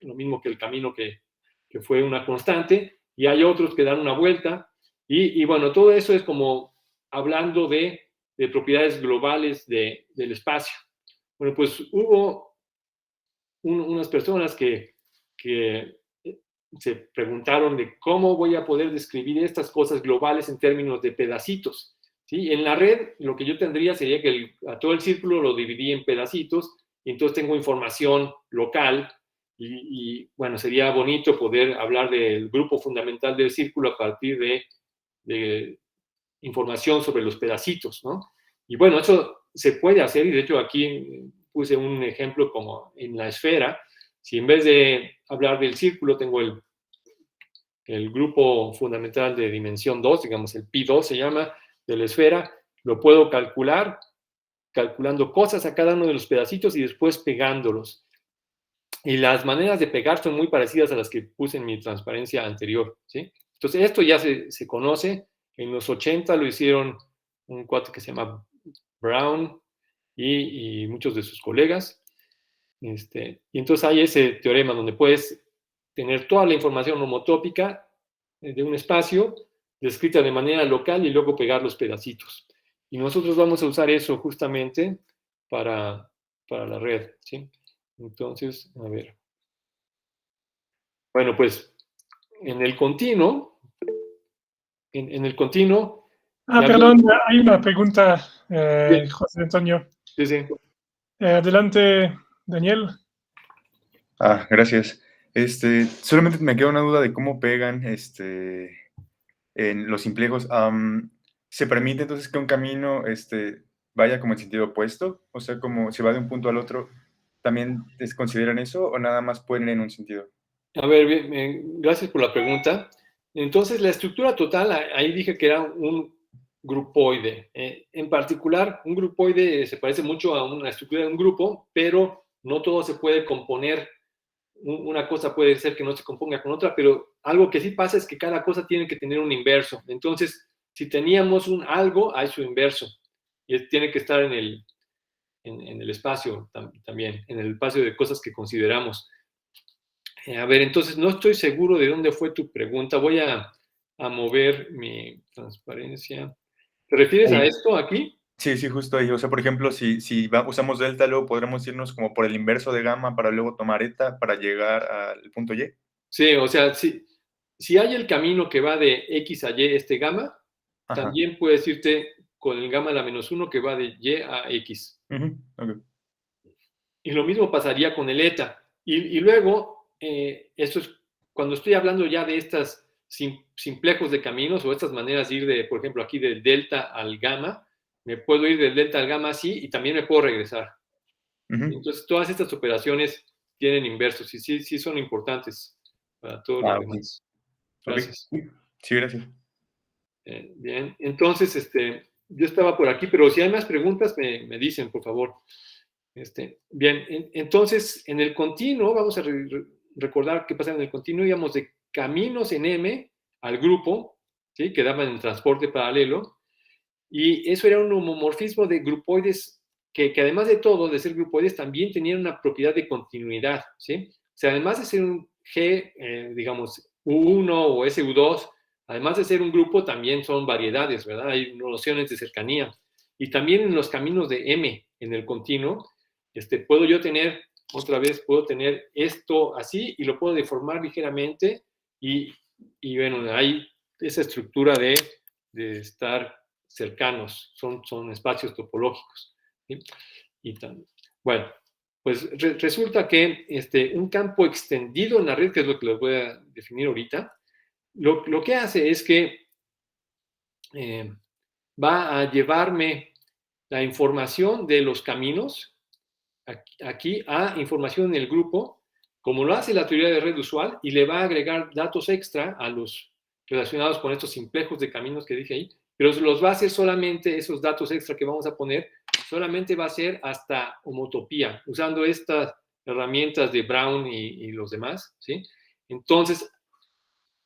lo mismo que el camino que fue una constante, y hay otros que dan una vuelta, y bueno, todo eso es como hablando de propiedades globales del espacio. Bueno, pues hubo unas personas que se preguntaron de cómo voy a poder describir estas cosas globales en términos de pedacitos, ¿sí? En la red, lo que yo tendría sería que a todo el círculo lo dividí en pedacitos, y entonces tengo información local, y bueno, sería bonito poder hablar del grupo fundamental del círculo a partir de información sobre los pedacitos, ¿no? Y bueno, eso se puede hacer, y de hecho aquí puse un ejemplo como en la esfera. Si en vez de hablar del círculo tengo el grupo fundamental de dimensión 2, digamos el pi2 se llama, de la esfera, lo puedo calculando cosas a cada uno de los pedacitos y después pegándolos. Y las maneras de pegar son muy parecidas a las que puse en mi transparencia anterior, ¿sí? Entonces, esto ya se conoce. En los 80 lo hicieron un cuate que se llama Brown y muchos de sus colegas. Y entonces hay ese teorema donde puedes tener toda la información homotópica de un espacio descrita de manera local y luego pegar los pedacitos. Y nosotros vamos a usar eso justamente para la red, ¿sí? Entonces, a ver. Bueno, pues en el continuo, en el continuo, ya Perdón, hay una pregunta, bien, José Antonio. sí, sí. Adelante, Daniel. Gracias. Solamente me queda una duda de cómo pegan en los simplejos. ¿Se permite entonces que un camino vaya como en sentido opuesto? O sea, como si va de un punto al otro, ¿también consideran eso o nada más pueden ir en un sentido? A ver, bien, gracias por la pregunta. Entonces, la estructura total, ahí dije que era un grupoide. En particular, un grupoide se parece mucho a una estructura de un grupo, pero no todo se puede componer. Una cosa puede ser que no se componga con otra, pero algo que sí pasa es que cada cosa tiene que tener un inverso. Entonces, si teníamos un algo, hay su inverso. Y tiene que estar en el espacio también, en el espacio de cosas que consideramos. A ver, entonces no estoy seguro de dónde fue tu pregunta. Voy a mover mi transparencia. ¿Te refieres a Ahí. esto aquí? Sí, sí, justo ahí. O sea, por ejemplo, si usamos delta, luego podremos irnos como por el inverso de gamma para luego tomar eta para llegar al punto Y. Sí, o sea, si hay el camino que va de X a Y, gamma, Ajá. también puedes irte con el gamma a la -1 que va de Y a X. Okay. Y lo mismo pasaría con el eta. Y luego, esto es cuando estoy hablando ya de estas simplejos de caminos o estas maneras de ir de, por ejemplo, aquí del delta al gamma, me puedo ir del delta al gamma así y también me puedo regresar. Entonces, todas estas operaciones tienen inversos y sí son importantes para todo lo demás. Gracias. Okay. Sí, gracias. Bien, entonces, yo estaba por aquí, pero si hay más preguntas, me dicen, por favor. Bien, entonces, en el continuo, vamos a recordar qué pasa en el continuo, íbamos de caminos en M al grupo, ¿sí? Que daban el transporte paralelo, y eso era un homomorfismo de grupoides que además de todo, de ser grupoides, también tenían una propiedad de continuidad, ¿sí? O sea, además de ser un G, digamos, U1 o SU2, además de ser un grupo, también son variedades, ¿verdad? Hay nociones de cercanía. Y también en los caminos de M, en el continuo, puedo yo tener, otra vez, puedo tener esto así y lo puedo deformar ligeramente y bueno, hay esa estructura de estar cercanos, son espacios topológicos. ¿Sí? Bueno, pues resulta que un campo extendido en la red, que es lo que les voy a definir ahorita, lo que hace es que va a llevarme la información de los caminos aquí a información en el grupo, como lo hace la teoría de red usual, y le va a agregar datos extra a los relacionados con estos simplejos de caminos que dije ahí, pero los va a hacer solamente esos datos extra que vamos a poner, solamente va a ser hasta homotopía, usando estas herramientas de Brown y los demás, ¿sí? Entonces,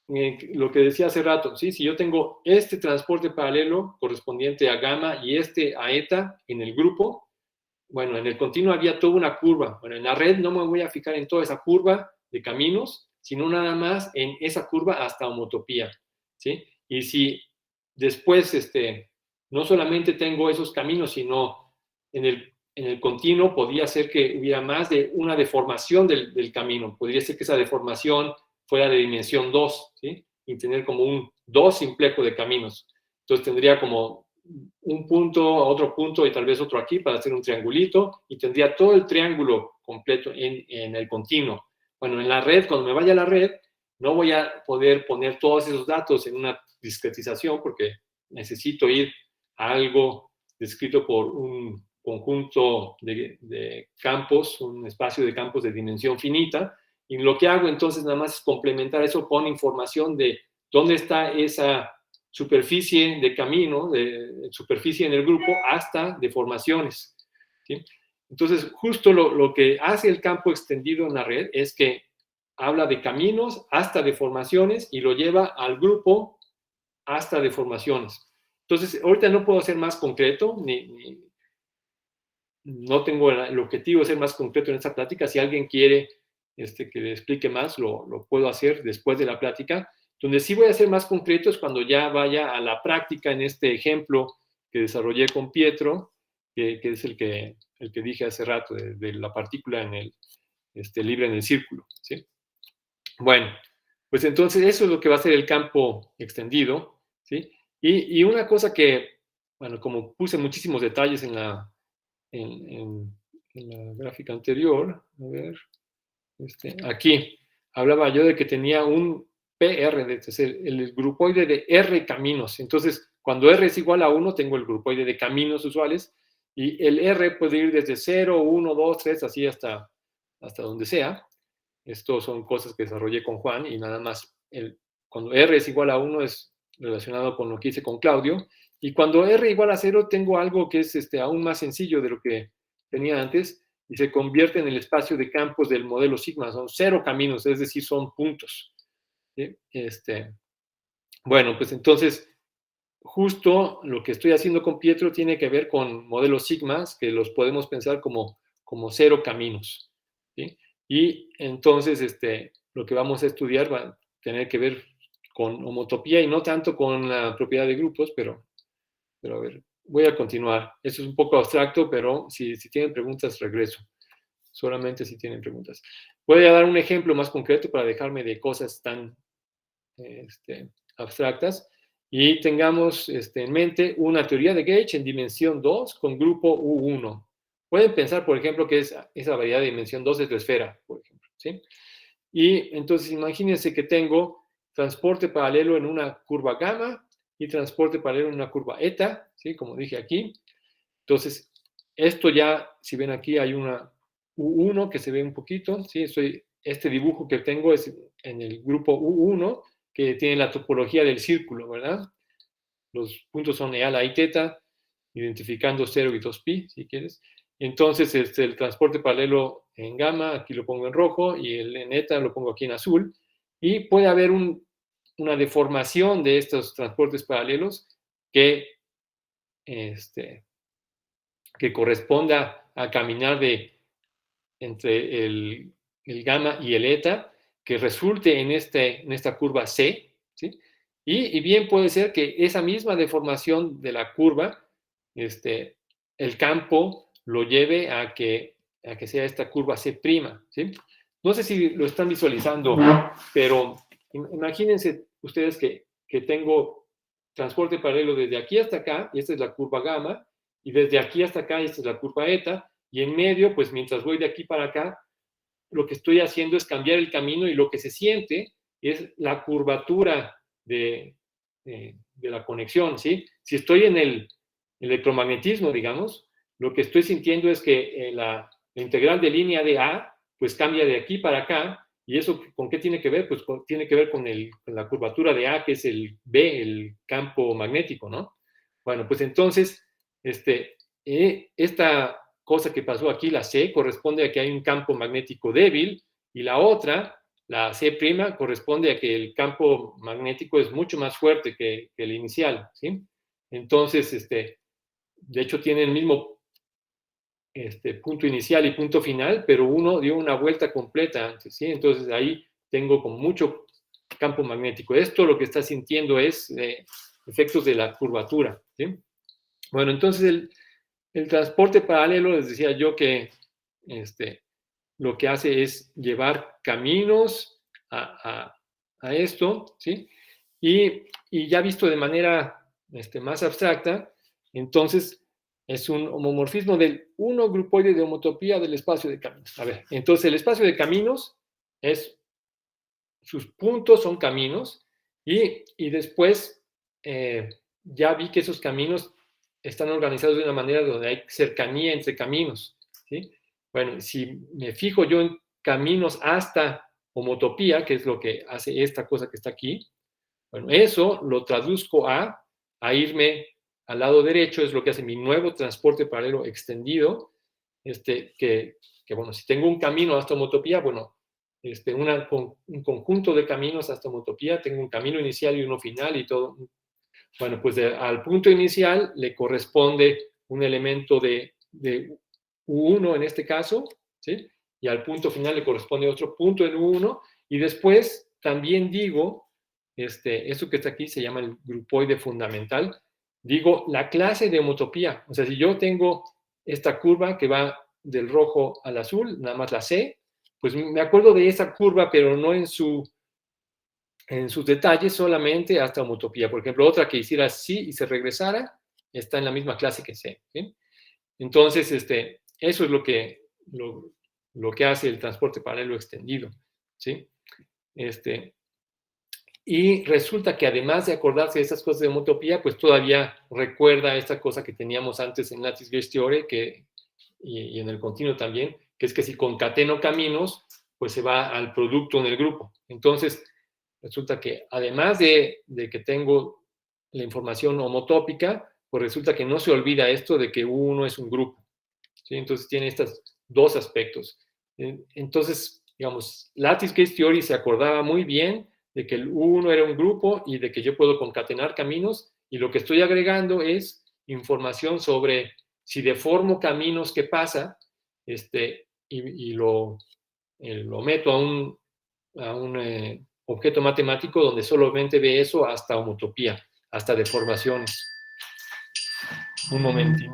lo que decía hace rato, ¿sí? Si yo tengo este transporte paralelo correspondiente a gamma y a eta en el grupo, bueno, en el continuo había toda una curva. Bueno, en la red no me voy a fijar en toda esa curva de caminos, sino nada más en esa curva hasta homotopía, ¿sí? Y si después, no solamente tengo esos caminos, sino en el continuo podría ser que hubiera más de una deformación del camino. Podría ser que esa deformación fuera de dimensión 2, ¿sí? Y tener como un 2 simplejo de caminos. Entonces tendría como un punto a otro punto y tal vez otro aquí para hacer un triangulito y tendría todo el triángulo completo en el continuo. Bueno, en la red, cuando me vaya a la red, no voy a poder poner todos esos datos en una discretización porque necesito ir a algo descrito por un conjunto de campos, un espacio de campos de dimensión finita, y lo que hago entonces nada más es complementar eso con información de dónde está esa superficie de camino, de superficie en el grupo, hasta deformaciones, ¿sí? Entonces, justo lo que hace el campo extendido en la red es que habla de caminos hasta deformaciones y lo lleva al grupo hasta deformaciones. Entonces, ahorita no puedo ser más concreto, no tengo el objetivo de ser más concreto en esta plática. Si alguien quiere que le explique más, lo puedo hacer después de la plática. Donde sí voy a ser más concreto es cuando ya vaya a la práctica en este ejemplo que desarrollé con Pietro, que es el que dije hace rato, de la partícula en el, libre en el círculo, ¿sí? Bueno, pues entonces eso es lo que va a ser el campo extendido, ¿sí? Y una cosa que, bueno, como puse muchísimos detalles en la gráfica anterior, a ver, aquí hablaba yo de que tenía un PR, es el grupoide de R caminos. Entonces, cuando R es igual a 1, tengo el grupoide de caminos usuales, y el R puede ir desde 0, 1, 2, 3, así hasta donde sea. Estos son cosas que desarrollé con Juan, y nada más, cuando R es igual a 1 es relacionado con lo que hice con Claudio, y cuando R igual a 0 tengo algo que es aún más sencillo de lo que tenía antes, y se convierte en el espacio de campos del modelo sigma. Son 0 caminos, es decir, son puntos, ¿sí? Bueno, pues entonces, justo lo que estoy haciendo con Pietro tiene que ver con modelos sigmas, que los podemos pensar como 0 caminos, ¿sí? Y entonces, lo que vamos a estudiar va a tener que ver con homotopía y no tanto con la propiedad de grupos, pero a ver, voy a continuar. Eso es un poco abstracto, pero si tienen preguntas, regreso. Solamente si tienen preguntas. Voy a dar un ejemplo más concreto para dejarme de cosas tan abstractas y tengamos en mente una teoría de gauge en dimensión 2 con grupo U1. Pueden pensar, por ejemplo, que esa variedad de dimensión 2 es tu esfera, por ejemplo, ¿sí? Y entonces imagínense que tengo transporte paralelo en una curva gamma y transporte paralelo en una curva eta, ¿sí? Como dije aquí. Entonces, esto ya, si ven aquí, hay una U1 que se ve un poquito, ¿sí? Este dibujo que tengo es en el grupo U1, que tiene la topología del círculo, ¿verdad? Los puntos son E, A y teta, identificando 0 y 2pi, si quieres. Entonces, el transporte paralelo en gamma, aquí lo pongo en rojo, y el en eta lo pongo aquí en azul. Y puede haber una deformación de estos transportes paralelos que corresponda a caminar entre el gamma y el eta, que resulte en esta curva C, ¿sí? Y bien puede ser que esa misma deformación de la curva, el campo lo lleve a que sea esta curva C', ¿sí? No sé si lo están visualizando, pero imagínense ustedes que tengo transporte paralelo desde aquí hasta acá, y esta es la curva gamma, y desde aquí hasta acá, esta es la curva eta, y en medio, pues mientras voy de aquí para acá, lo que estoy haciendo es cambiar el camino, y lo que se siente es la curvatura de la conexión, ¿sí? Si estoy en el electromagnetismo, digamos, lo que estoy sintiendo es que la integral de línea de A, pues cambia de aquí para acá, y eso ¿con qué tiene que ver? Pues tiene que ver con la curvatura de A, que es el B, el campo magnético, ¿no? Bueno, pues entonces, esta cosa que pasó aquí, la C, corresponde a que hay un campo magnético débil, y la otra, la C', corresponde a que el campo magnético es mucho más fuerte que el inicial, ¿sí? Entonces, de hecho, tiene el mismo punto inicial y punto final, pero uno dio una vuelta completa antes, ¿sí? Entonces, ahí tengo con mucho campo magnético. Esto lo que está sintiendo es efectos de la curvatura, ¿sí? Bueno, entonces, el transporte paralelo, les decía yo que lo que hace es llevar caminos a esto, ¿sí? Y ya visto de manera más abstracta, entonces es un homomorfismo del 1 grupoide de homotopía del espacio de caminos. A ver, entonces el espacio de caminos sus puntos son caminos, y después ya vi que esos caminos están organizados de una manera donde hay cercanía entre caminos, ¿sí? Bueno, si me fijo yo en caminos hasta homotopía, que es lo que hace esta cosa que está aquí, bueno, eso lo traduzco a irme al lado derecho, es lo que hace mi nuevo transporte paralelo extendido, bueno, si tengo un camino hasta homotopía, bueno, un conjunto de caminos hasta homotopía, tengo un camino inicial y uno final y todo. Bueno, pues al punto inicial le corresponde un elemento de U1 en este caso, ¿sí? Y al punto final le corresponde otro punto en U1, y después también digo, eso que está aquí se llama el grupoide fundamental, digo la clase de homotopía. O sea, si yo tengo esta curva que va del rojo al azul, nada más la C, pues me acuerdo de esa curva, pero no en sus detalles, solamente hasta homotopía. Por ejemplo, otra que hiciera así y se regresara, está en la misma clase que C, ¿sí? Entonces, eso es lo que hace el transporte paralelo extendido, ¿sí? Y resulta que además de acordarse de estas cosas de homotopía, pues todavía recuerda esta cosa que teníamos antes en lattice-Gauge-Theory y en el continuo también, que es que si concateno caminos, pues se va al producto en el grupo. Entonces, resulta que además de que tengo la información homotópica, pues resulta que no se olvida esto de que U1 es un grupo, ¿sí? Entonces tiene estos dos aspectos. Entonces, digamos, lattice-Gauge-Theory se acordaba muy bien de que el U1 era un grupo y de que yo puedo concatenar caminos, y lo que estoy agregando es información sobre si deformo caminos, qué pasa, y lo meto a un objeto matemático donde solamente ve eso hasta homotopía, hasta deformaciones. Un momentito.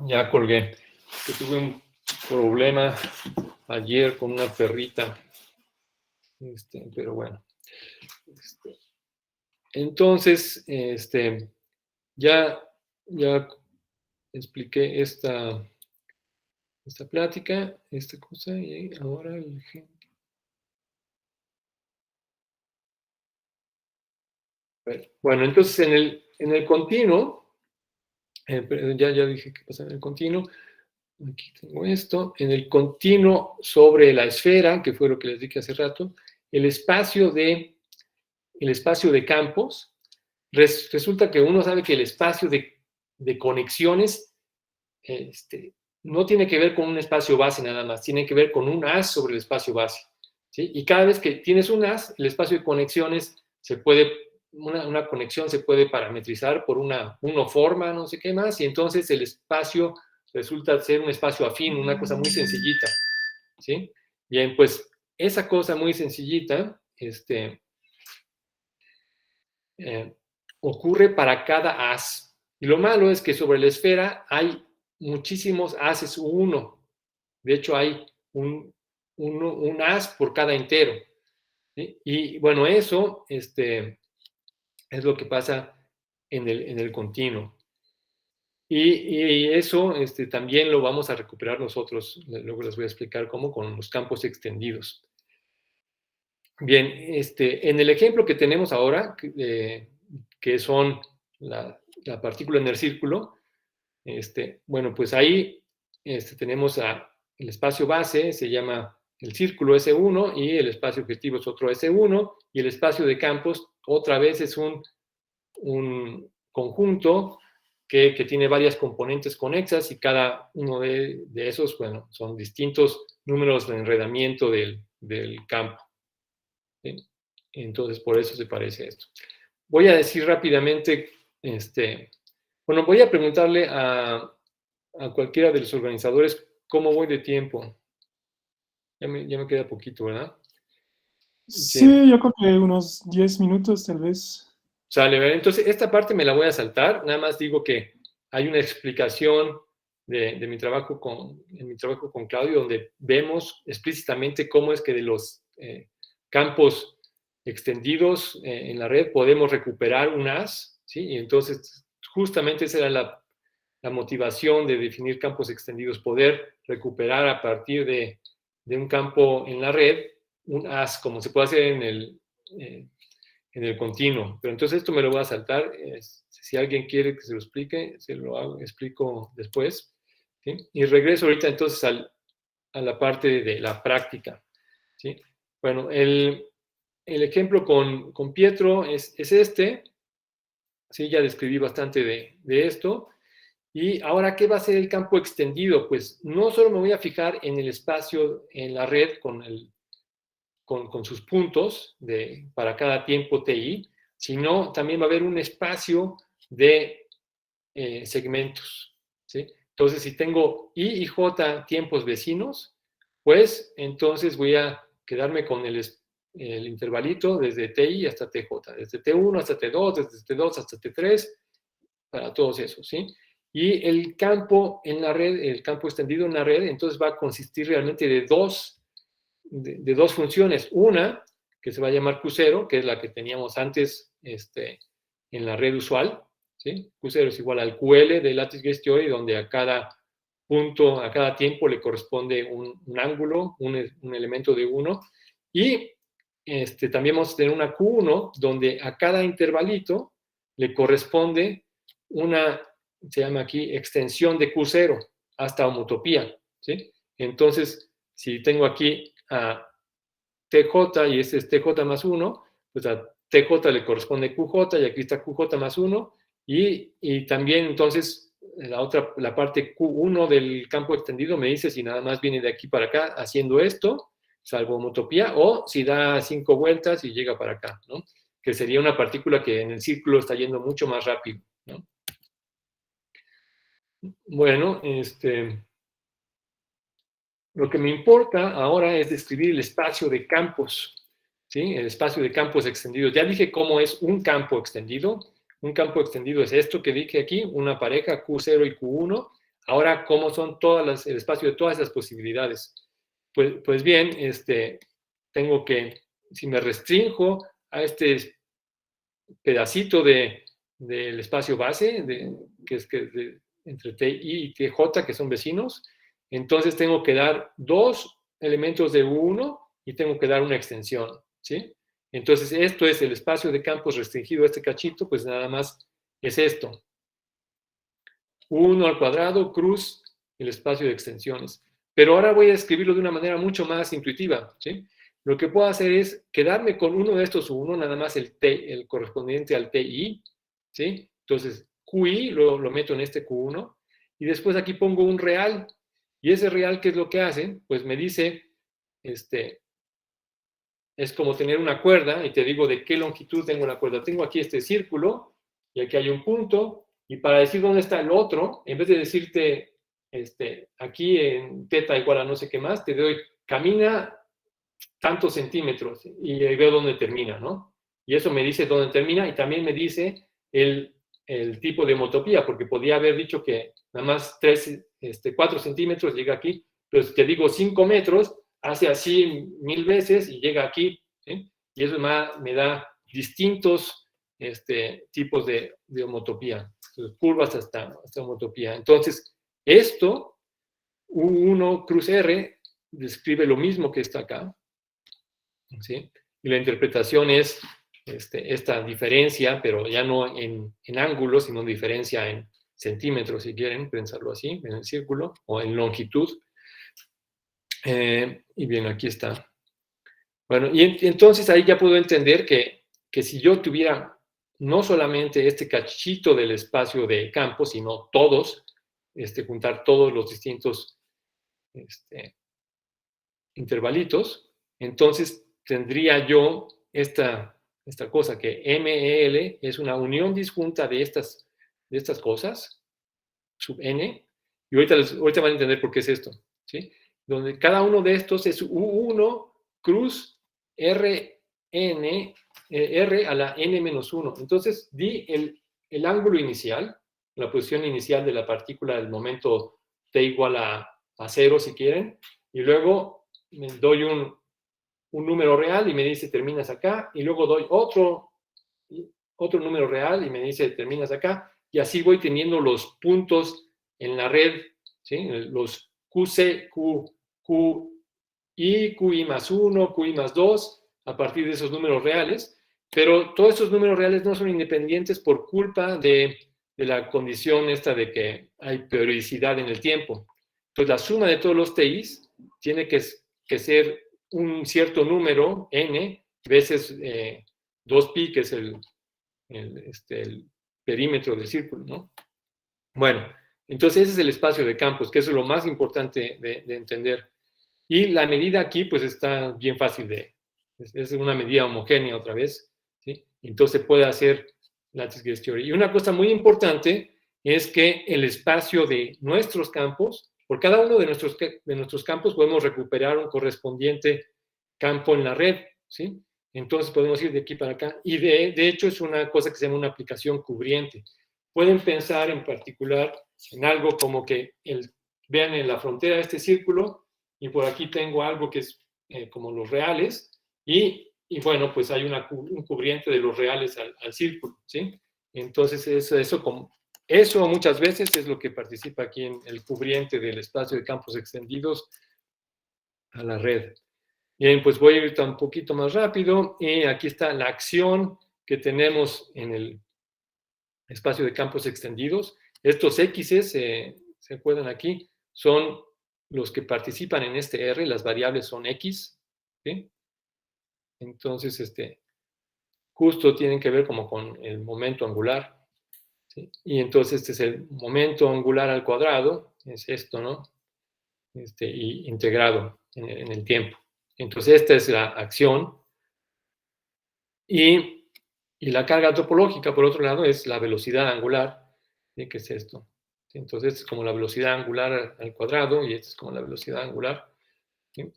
Ya colgué. Que tuve un problema ayer con una perrita. Pero bueno. Entonces, ya expliqué esta plática, esta cosa, y ahora el ejemplo. Bueno, entonces en el continuo, ya dije qué pasa en el continuo. Aquí tengo esto. En el continuo sobre la esfera, que fue lo que les dije hace rato, el espacio de campos, resulta que uno sabe que el espacio de conexiones no tiene que ver con un espacio base nada más, tiene que ver con un haz sobre el espacio base, ¿sí? Y cada vez que tienes un haz, el espacio de conexiones una conexión se puede parametrizar por una forma, no sé qué más, y entonces el espacio resulta ser un espacio afín, una cosa muy sencillita, ¿sí? Bien, pues esa cosa muy sencillita, ocurre para cada haz. Y lo malo es que sobre la esfera hay muchísimos haces U1. De hecho, hay un haz por cada entero, ¿sí? Y bueno, eso es lo que pasa en el continuo. Y eso también lo vamos a recuperar nosotros, luego les voy a explicar cómo, con los campos extendidos. Bien, en el ejemplo que tenemos ahora, que son la partícula en el círculo, bueno, pues ahí tenemos el espacio base, se llama el círculo S1, y el espacio objetivo es otro S1, y el espacio de campos otra vez es un conjunto que tiene varias componentes conexas, y cada uno de esos, bueno, son distintos números de enredamiento del campo. ¿Sí? Entonces, por eso se parece a esto. Voy a decir rápidamente, bueno, voy a preguntarle a cualquiera de los organizadores cómo voy de tiempo. Ya me queda poquito, ¿verdad? Sí, yo creo que unos 10 minutos tal vez. Sale, entonces esta parte me la voy a saltar, nada más digo que hay una explicación de mi trabajo en mi trabajo con Claudio, donde vemos explícitamente cómo es que de los campos extendidos en la red podemos recuperar un haz, ¿sí? Y entonces justamente esa era la motivación de definir campos extendidos, poder recuperar a partir de un campo en la red un haz, como se puede hacer en el continuo. Pero entonces esto me lo voy a saltar. Si alguien quiere que se lo explique, se lo explico después, ¿sí? Y regreso ahorita entonces a la parte de la práctica, ¿sí? Bueno, el ejemplo con Pietro es este. Sí, ya describí bastante de esto. Y ahora, ¿qué va a ser el campo extendido? Pues no solo me voy a fijar en el espacio en la red con sus puntos para cada tiempo TI, sino también va a haber un espacio de segmentos, ¿sí? Entonces, si tengo I y J tiempos vecinos, pues entonces voy a quedarme con el intervalito desde TI hasta TJ, desde T1 hasta T2, desde T2 hasta T3, para todos esos, ¿sí? Y el campo en la red, el campo extendido en la red, entonces va a consistir realmente de dos funciones. Una, que se va a llamar Q0, que es la que teníamos antes en la red usual, ¿sí? Q0 es igual al QL de Lattice-Guest-Theory, donde a cada punto, a cada tiempo le corresponde un ángulo, un elemento de 1. Y también vamos a tener una Q1, donde a cada intervalito le corresponde una, se llama aquí, extensión de Q0 hasta homotopía, ¿sí? Entonces, si tengo aquí a TJ y este es TJ más 1, pues a TJ le corresponde QJ y aquí está QJ más 1. Y también entonces la parte Q1 del campo extendido me dice si nada más viene de aquí para acá haciendo esto, salvo homotopía, o si da 5 vueltas y llega para acá, ¿no? Que sería una partícula que en el círculo está yendo mucho más rápido, ¿no? Bueno, lo que me importa ahora es describir el espacio de campos, ¿sí? El espacio de campos extendidos. Ya dije cómo es un campo extendido. Un campo extendido es esto que dije aquí, una pareja Q0 y Q1. Ahora, ¿cómo son el espacio de todas esas posibilidades? Pues bien, tengo que, si me restringo a este pedacito del espacio base, que es entre TI y TJ, que son vecinos, entonces tengo que dar 2 elementos de U1 y tengo que dar una extensión, ¿sí? Entonces esto es el espacio de campos restringido a este cachito, pues nada más es esto. 1 al cuadrado, cruz, el espacio de extensiones. Pero ahora voy a escribirlo de una manera mucho más intuitiva, ¿sí? Lo que puedo hacer es quedarme con uno de estos U1, nada más el correspondiente al TI, ¿sí? Entonces, QI lo meto en este Q1 y después aquí pongo un real. Y ese real, ¿qué es lo que hace? Pues me dice, es como tener una cuerda y te digo de qué longitud tengo la cuerda. Tengo aquí este círculo y aquí hay un punto y para decir dónde está el otro, en vez de decirte aquí en teta igual a no sé qué más, te doy camina tantos centímetros y veo dónde termina, ¿no? Y eso me dice dónde termina y también me dice el tipo de homotopía, porque podía haber dicho que nada más 4 centímetros llega aquí, pero si te digo 5 metros, hace así 1000 veces y llega aquí, ¿sí? Y eso me da distintos tipos de homotopía, curvas hasta homotopía. Entonces, esto, U1 cruz R, describe lo mismo que está acá, ¿sí? Y la interpretación es esta diferencia, pero ya no en ángulos, sino diferencia en centímetros, si quieren pensarlo así, en el círculo, o en longitud. Y bien, aquí está. Bueno, y entonces ahí ya puedo entender que si yo tuviera no solamente este cachito del espacio de campo, sino todos, juntar todos los distintos intervalitos, entonces tendría yo esta cosa que MEL es una unión disjunta de estas cosas, sub n, y ahorita van a entender por qué es esto, ¿sí? Donde cada uno de estos es U1 cruz R a la n-1. Entonces di el ángulo inicial, la posición inicial de la partícula del momento t igual a 0, si quieren, y luego me doy un número real y me dice terminas acá, y luego doy otro número real y me dice terminas acá, y así voy teniendo los puntos en la red, ¿sí? Los QC, QI más 1, QI más 2, a partir de esos números reales, pero todos esos números reales no son independientes por culpa de la condición esta de que hay periodicidad en el tiempo. Entonces la suma de todos los TIs tiene que ser un cierto número, n, veces 2pi, que es el perímetro del círculo, ¿no? Bueno, entonces ese es el espacio de campos, que eso es lo más importante de entender. Y la medida aquí, pues está bien fácil es una medida homogénea otra vez, ¿sí? Entonces puede hacer lattice gauge theory. Y una cosa muy importante es que el espacio de nuestros campos, por cada uno de nuestros campos podemos recuperar un correspondiente campo en la red, ¿sí? Entonces podemos ir de aquí para acá. Y de hecho es una cosa que se llama una aplicación cubriente. Pueden pensar en particular en algo como que vean en la frontera de este círculo y por aquí tengo algo que es como los reales y bueno, pues hay un cubriente de los reales al círculo, ¿sí? Entonces eso muchas veces es lo que participa aquí en el cubriente del espacio de campos extendidos a la red. Bien, pues voy a ir un poquito más rápido y aquí está la acción que tenemos en el espacio de campos extendidos. Estos X's, ¿se acuerdan aquí? Son los que participan en este R, las variables son X, ¿sí? Entonces, justo tienen que ver como con el momento angular, ¿sí? Y entonces este es el momento angular al cuadrado, es esto, ¿no? Y integrado en el tiempo. Entonces esta es la acción y la carga topológica, por otro lado, es la velocidad angular, ¿sí? ¿Qué es esto? Entonces es como la velocidad angular al cuadrado y esta es como la velocidad angular, ¿sí?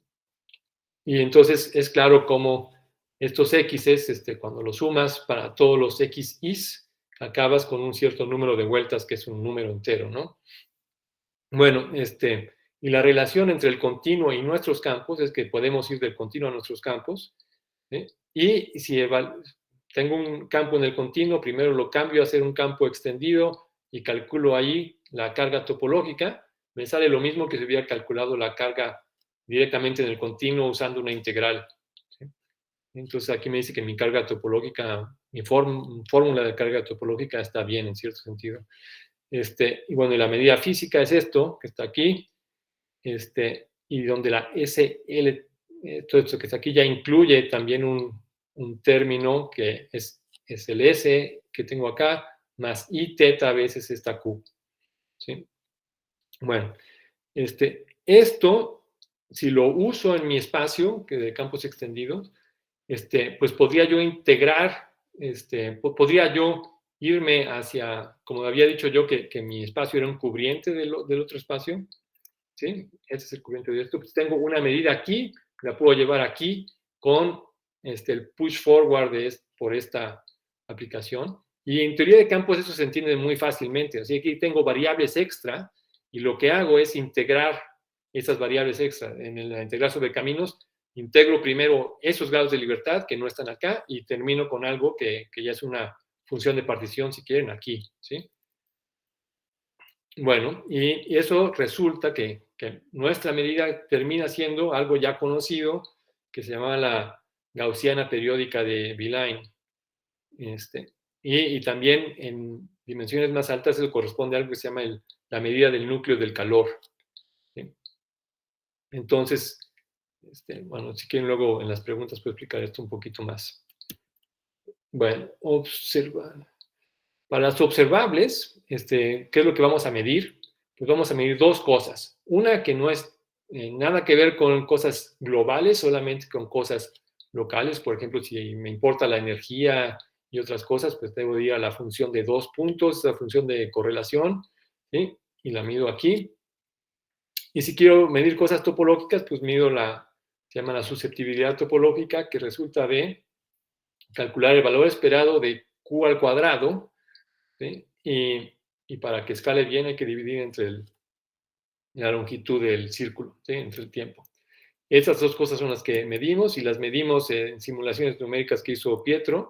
Y entonces es claro cómo estos x's, cuando los sumas para todos los x's, acabas con un cierto número de vueltas que es un número entero, ¿no? Bueno, y la relación entre el continuo y nuestros campos es que podemos ir del continuo a nuestros campos, ¿sí? Y si tengo un campo en el continuo, primero lo cambio a hacer un campo extendido y calculo ahí la carga topológica, me sale lo mismo que si hubiera calculado la carga directamente en el continuo usando una integral, ¿sí? Entonces aquí me dice que mi carga topológica, mi fórmula de carga topológica está bien en cierto sentido. Y bueno, y la medida física es esto, que está aquí, y donde la SL, todo esto que está aquí ya incluye también un término que es el S que tengo acá, más I teta veces esta Q, ¿sí? Bueno, esto, si lo uso en mi espacio, que de campos extendidos, pues podría yo integrar, podría yo irme hacia, como había dicho yo, que mi espacio era un cubriente del otro espacio, ¿sí? Este es el cubriente de esto. Pues tengo una medida aquí, la puedo llevar aquí con el push forward por esta aplicación. Y en teoría de campos eso se entiende muy fácilmente. Así que aquí tengo variables extra y lo que hago es integrar esas variables extra. En la integral sobre caminos, integro primero esos grados de libertad que no están acá y termino con algo que ya es una función de partición, si quieren, aquí, ¿sí? Bueno, y eso resulta que nuestra medida termina siendo algo ya conocido que se llama la gaussiana periódica de Villain. Y también en dimensiones más altas eso corresponde a algo que se llama la medida del núcleo del calor, ¿sí? Entonces, bueno, si quieren luego en las preguntas puedo explicar esto un poquito más. Bueno, para las observables, ¿qué es lo que vamos a medir? Pues vamos a medir dos cosas. Una que no es nada que ver con cosas globales, solamente con cosas locales. Por ejemplo, si me importa la energía y otras cosas, pues debo ir a la función de 2 puntos, la función de correlación, ¿sí? Y la mido aquí. Y si quiero medir cosas topológicas, pues mido se llama la susceptibilidad topológica, que resulta de calcular el valor esperado de Q al cuadrado, ¿sí? Y para que escale bien hay que dividir entre la longitud del círculo, ¿sí? Entre el tiempo. Esas dos cosas son las que medimos y las medimos en simulaciones numéricas que hizo Pietro.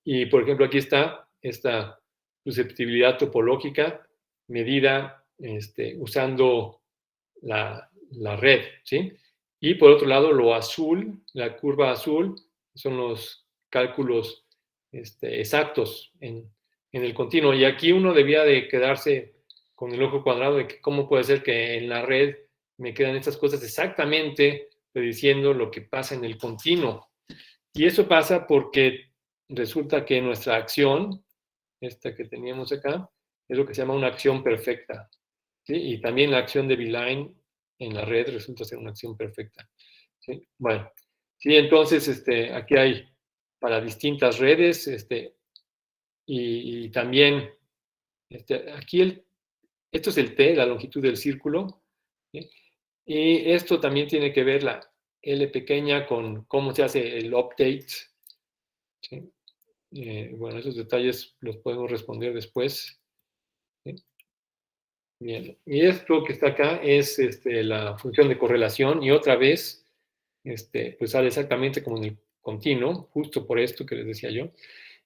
Y por ejemplo aquí está esta susceptibilidad topológica medida usando la red, ¿sí? Y por otro lado lo azul, la curva azul, son los cálculos exactos en el continuo. Y aquí uno debía de quedarse con el ojo cuadrado de que cómo puede ser que en la red me quedan estas cosas exactamente prediciendo lo que pasa en el continuo. Y eso pasa porque resulta que nuestra acción esta que teníamos acá, es lo que se llama una acción perfecta, ¿sí? Y también la acción de beeline en la red resulta ser una acción perfecta, ¿sí? Bueno, sí, entonces aquí hay para distintas redes, y también aquí esto es el T, la longitud del círculo, ¿sí? Y esto también tiene que ver la L pequeña con cómo se hace el update, ¿sí? Bueno, esos detalles los podemos responder después, ¿sí? Bien, y esto que está acá es la función de correlación, y otra vez, pues sale exactamente como en el continuo, justo por esto que les decía yo.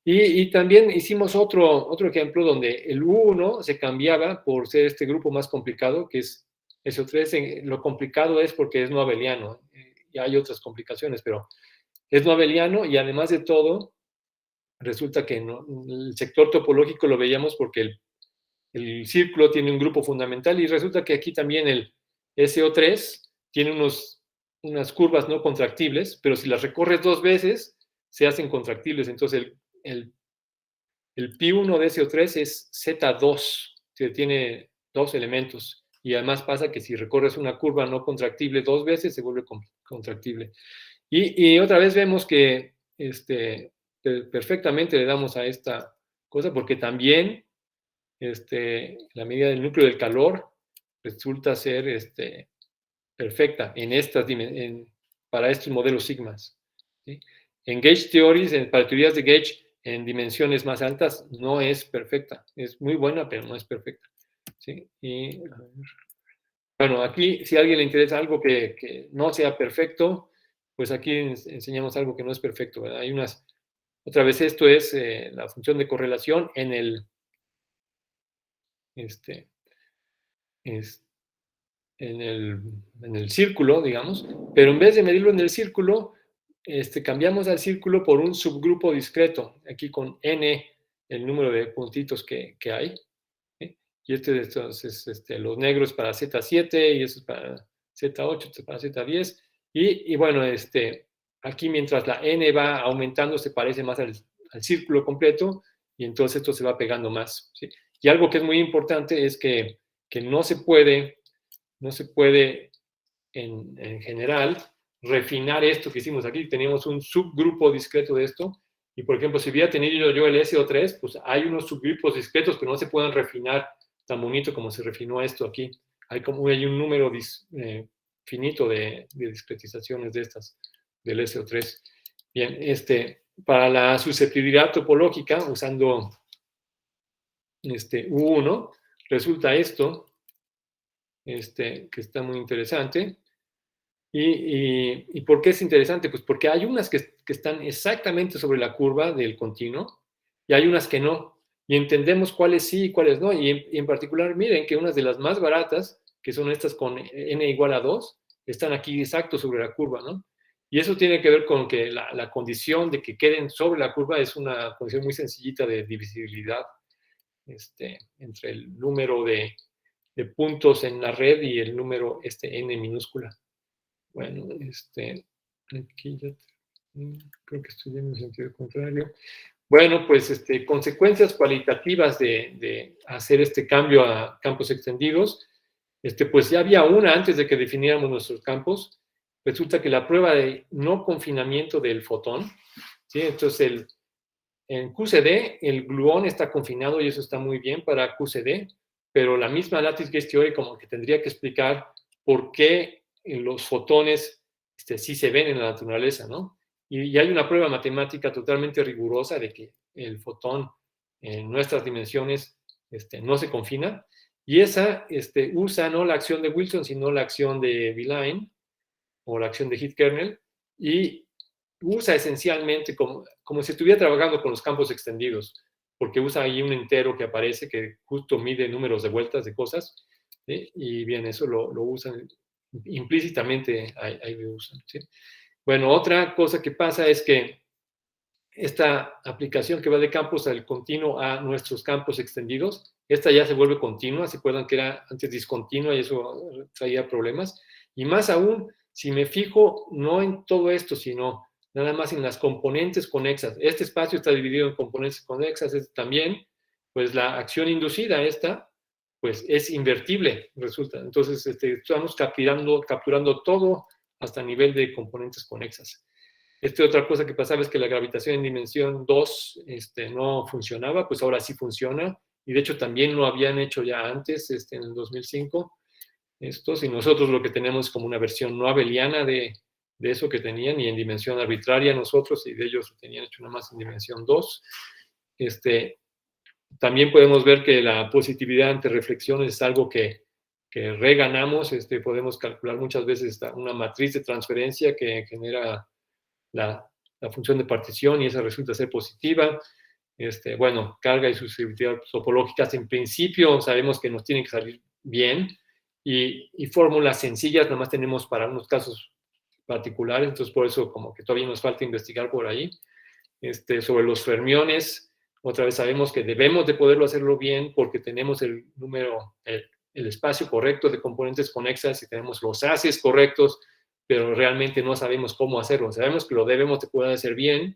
Y también hicimos otro ejemplo donde el U1 se cambiaba por ser este grupo más complicado, que es SO3. Lo complicado es porque es no abeliano, y hay otras complicaciones, pero es no abeliano, y además de todo, resulta que el sector topológico lo veíamos porque el círculo tiene un grupo fundamental, y resulta que aquí también el SO3 tiene unas curvas no contractibles, pero si las recorres 2 veces, se hacen contractibles. Entonces el pi1 de SO3 es Z2, que tiene 2 elementos, y además pasa que si recorres una curva no contractible 2 veces, se vuelve contractible. Y otra vez vemos que perfectamente le damos a esta cosa, porque también la medida del núcleo del calor resulta ser perfecta para estos modelos sigmas, ¿sí? En gauge theories, para teorías de gauge en dimensiones más altas, no es perfecta. Es muy buena, pero no es perfecta, ¿sí? Y, bueno, aquí, si a alguien le interesa algo que no sea perfecto, pues aquí enseñamos algo que no es perfecto, ¿verdad? Otra vez esto es la función de correlación en el círculo, digamos, pero en vez de medirlo en el círculo, cambiamos al círculo por un subgrupo discreto, aquí con n, el número de puntitos que hay, ¿sí? Y entonces, los negros para Z7, y eso es para Z8, esto es para Z10, y bueno, aquí mientras la n va aumentando, se parece más al círculo completo, y entonces esto se va pegando más, ¿sí? Y algo que es muy importante es que no se puede en general refinar esto que hicimos aquí. Teníamos un subgrupo discreto de esto, y por ejemplo, si hubiera tenido yo el SO3, pues hay unos subgrupos discretos que no se pueden refinar tan bonito como se refinó esto aquí. Hay un número finito de discretizaciones de estas, del SO3. Bien, para la susceptibilidad topológica, usando U1, resulta esto, que está muy interesante. ¿Y por qué es interesante? Pues porque hay unas que están exactamente sobre la curva del continuo, y hay unas que no. Y entendemos cuáles sí y cuáles no. Y en particular, miren que unas de las más baratas, que son estas con n igual a 2, están aquí exacto sobre la curva, ¿no? Y eso tiene que ver con que la condición de que queden sobre la curva es una condición muy sencillita de divisibilidad entre el número de puntos en la red y el número n minúscula. Bueno, aquí ya creo que estoy en el sentido contrario. Bueno, pues consecuencias cualitativas de hacer este cambio a campos extendidos, pues ya había una antes de que definiéramos nuestros campos. Resulta que la prueba de no confinamiento del fotón, ¿sí? Entonces, en QCD, el gluón está confinado, y eso está muy bien para QCD, pero la misma lattice gauge theory como que tendría que explicar por qué los fotones sí se ven en la naturaleza, ¿no? Y hay una prueba matemática totalmente rigurosa de que el fotón en nuestras dimensiones no se confina, y esa usa no la acción de Wilson, sino la acción de Beeline, o la acción de Heath-Kernel, y usa esencialmente como si estuviera trabajando con los campos extendidos, porque usa ahí un entero que aparece que justo mide números de vueltas de cosas, ¿sí? Y bien, eso lo usan implícitamente, ahí lo usan, ¿sí? Bueno, otra cosa que pasa es que esta aplicación que va de campos al continuo a nuestros campos extendidos, esta ya se vuelve continua. ¿Se acuerdan que era antes discontinua y eso traía problemas? Y más aún, si me fijo no en todo esto, sino nada más en las componentes conexas. Este espacio está dividido en componentes conexas, este también. pues la acción inducida esta, pues es invertible, resulta. Entonces, estamos capturando todo hasta nivel de componentes conexas. Otra cosa que pasaba es que la gravitación en dimensión 2 no funcionaba, pues ahora sí funciona, y de hecho también lo habían hecho ya antes, en el 2005, y nosotros lo que tenemos es como una versión no abeliana de eso que tenían, y en dimensión arbitraria nosotros, y de ellos lo tenían hecho nada más en dimensión 2. También podemos ver que la positividad ante reflexiones es algo que reganamos. Podemos calcular muchas veces una matriz de transferencia que genera la función de partición, y esa resulta ser positiva. Bueno, carga y susceptibilidad topológicas en principio sabemos que nos tienen que salir bien, y fórmulas sencillas nada más tenemos para unos casos particulares, entonces por eso como que todavía nos falta investigar por ahí. Sobre los fermiones, otra vez sabemos que debemos de poderlo hacerlo bien porque tenemos el espacio correcto de componentes conexas y tenemos los haces correctos, pero realmente no sabemos cómo hacerlo. Sabemos que lo debemos de poder hacer bien,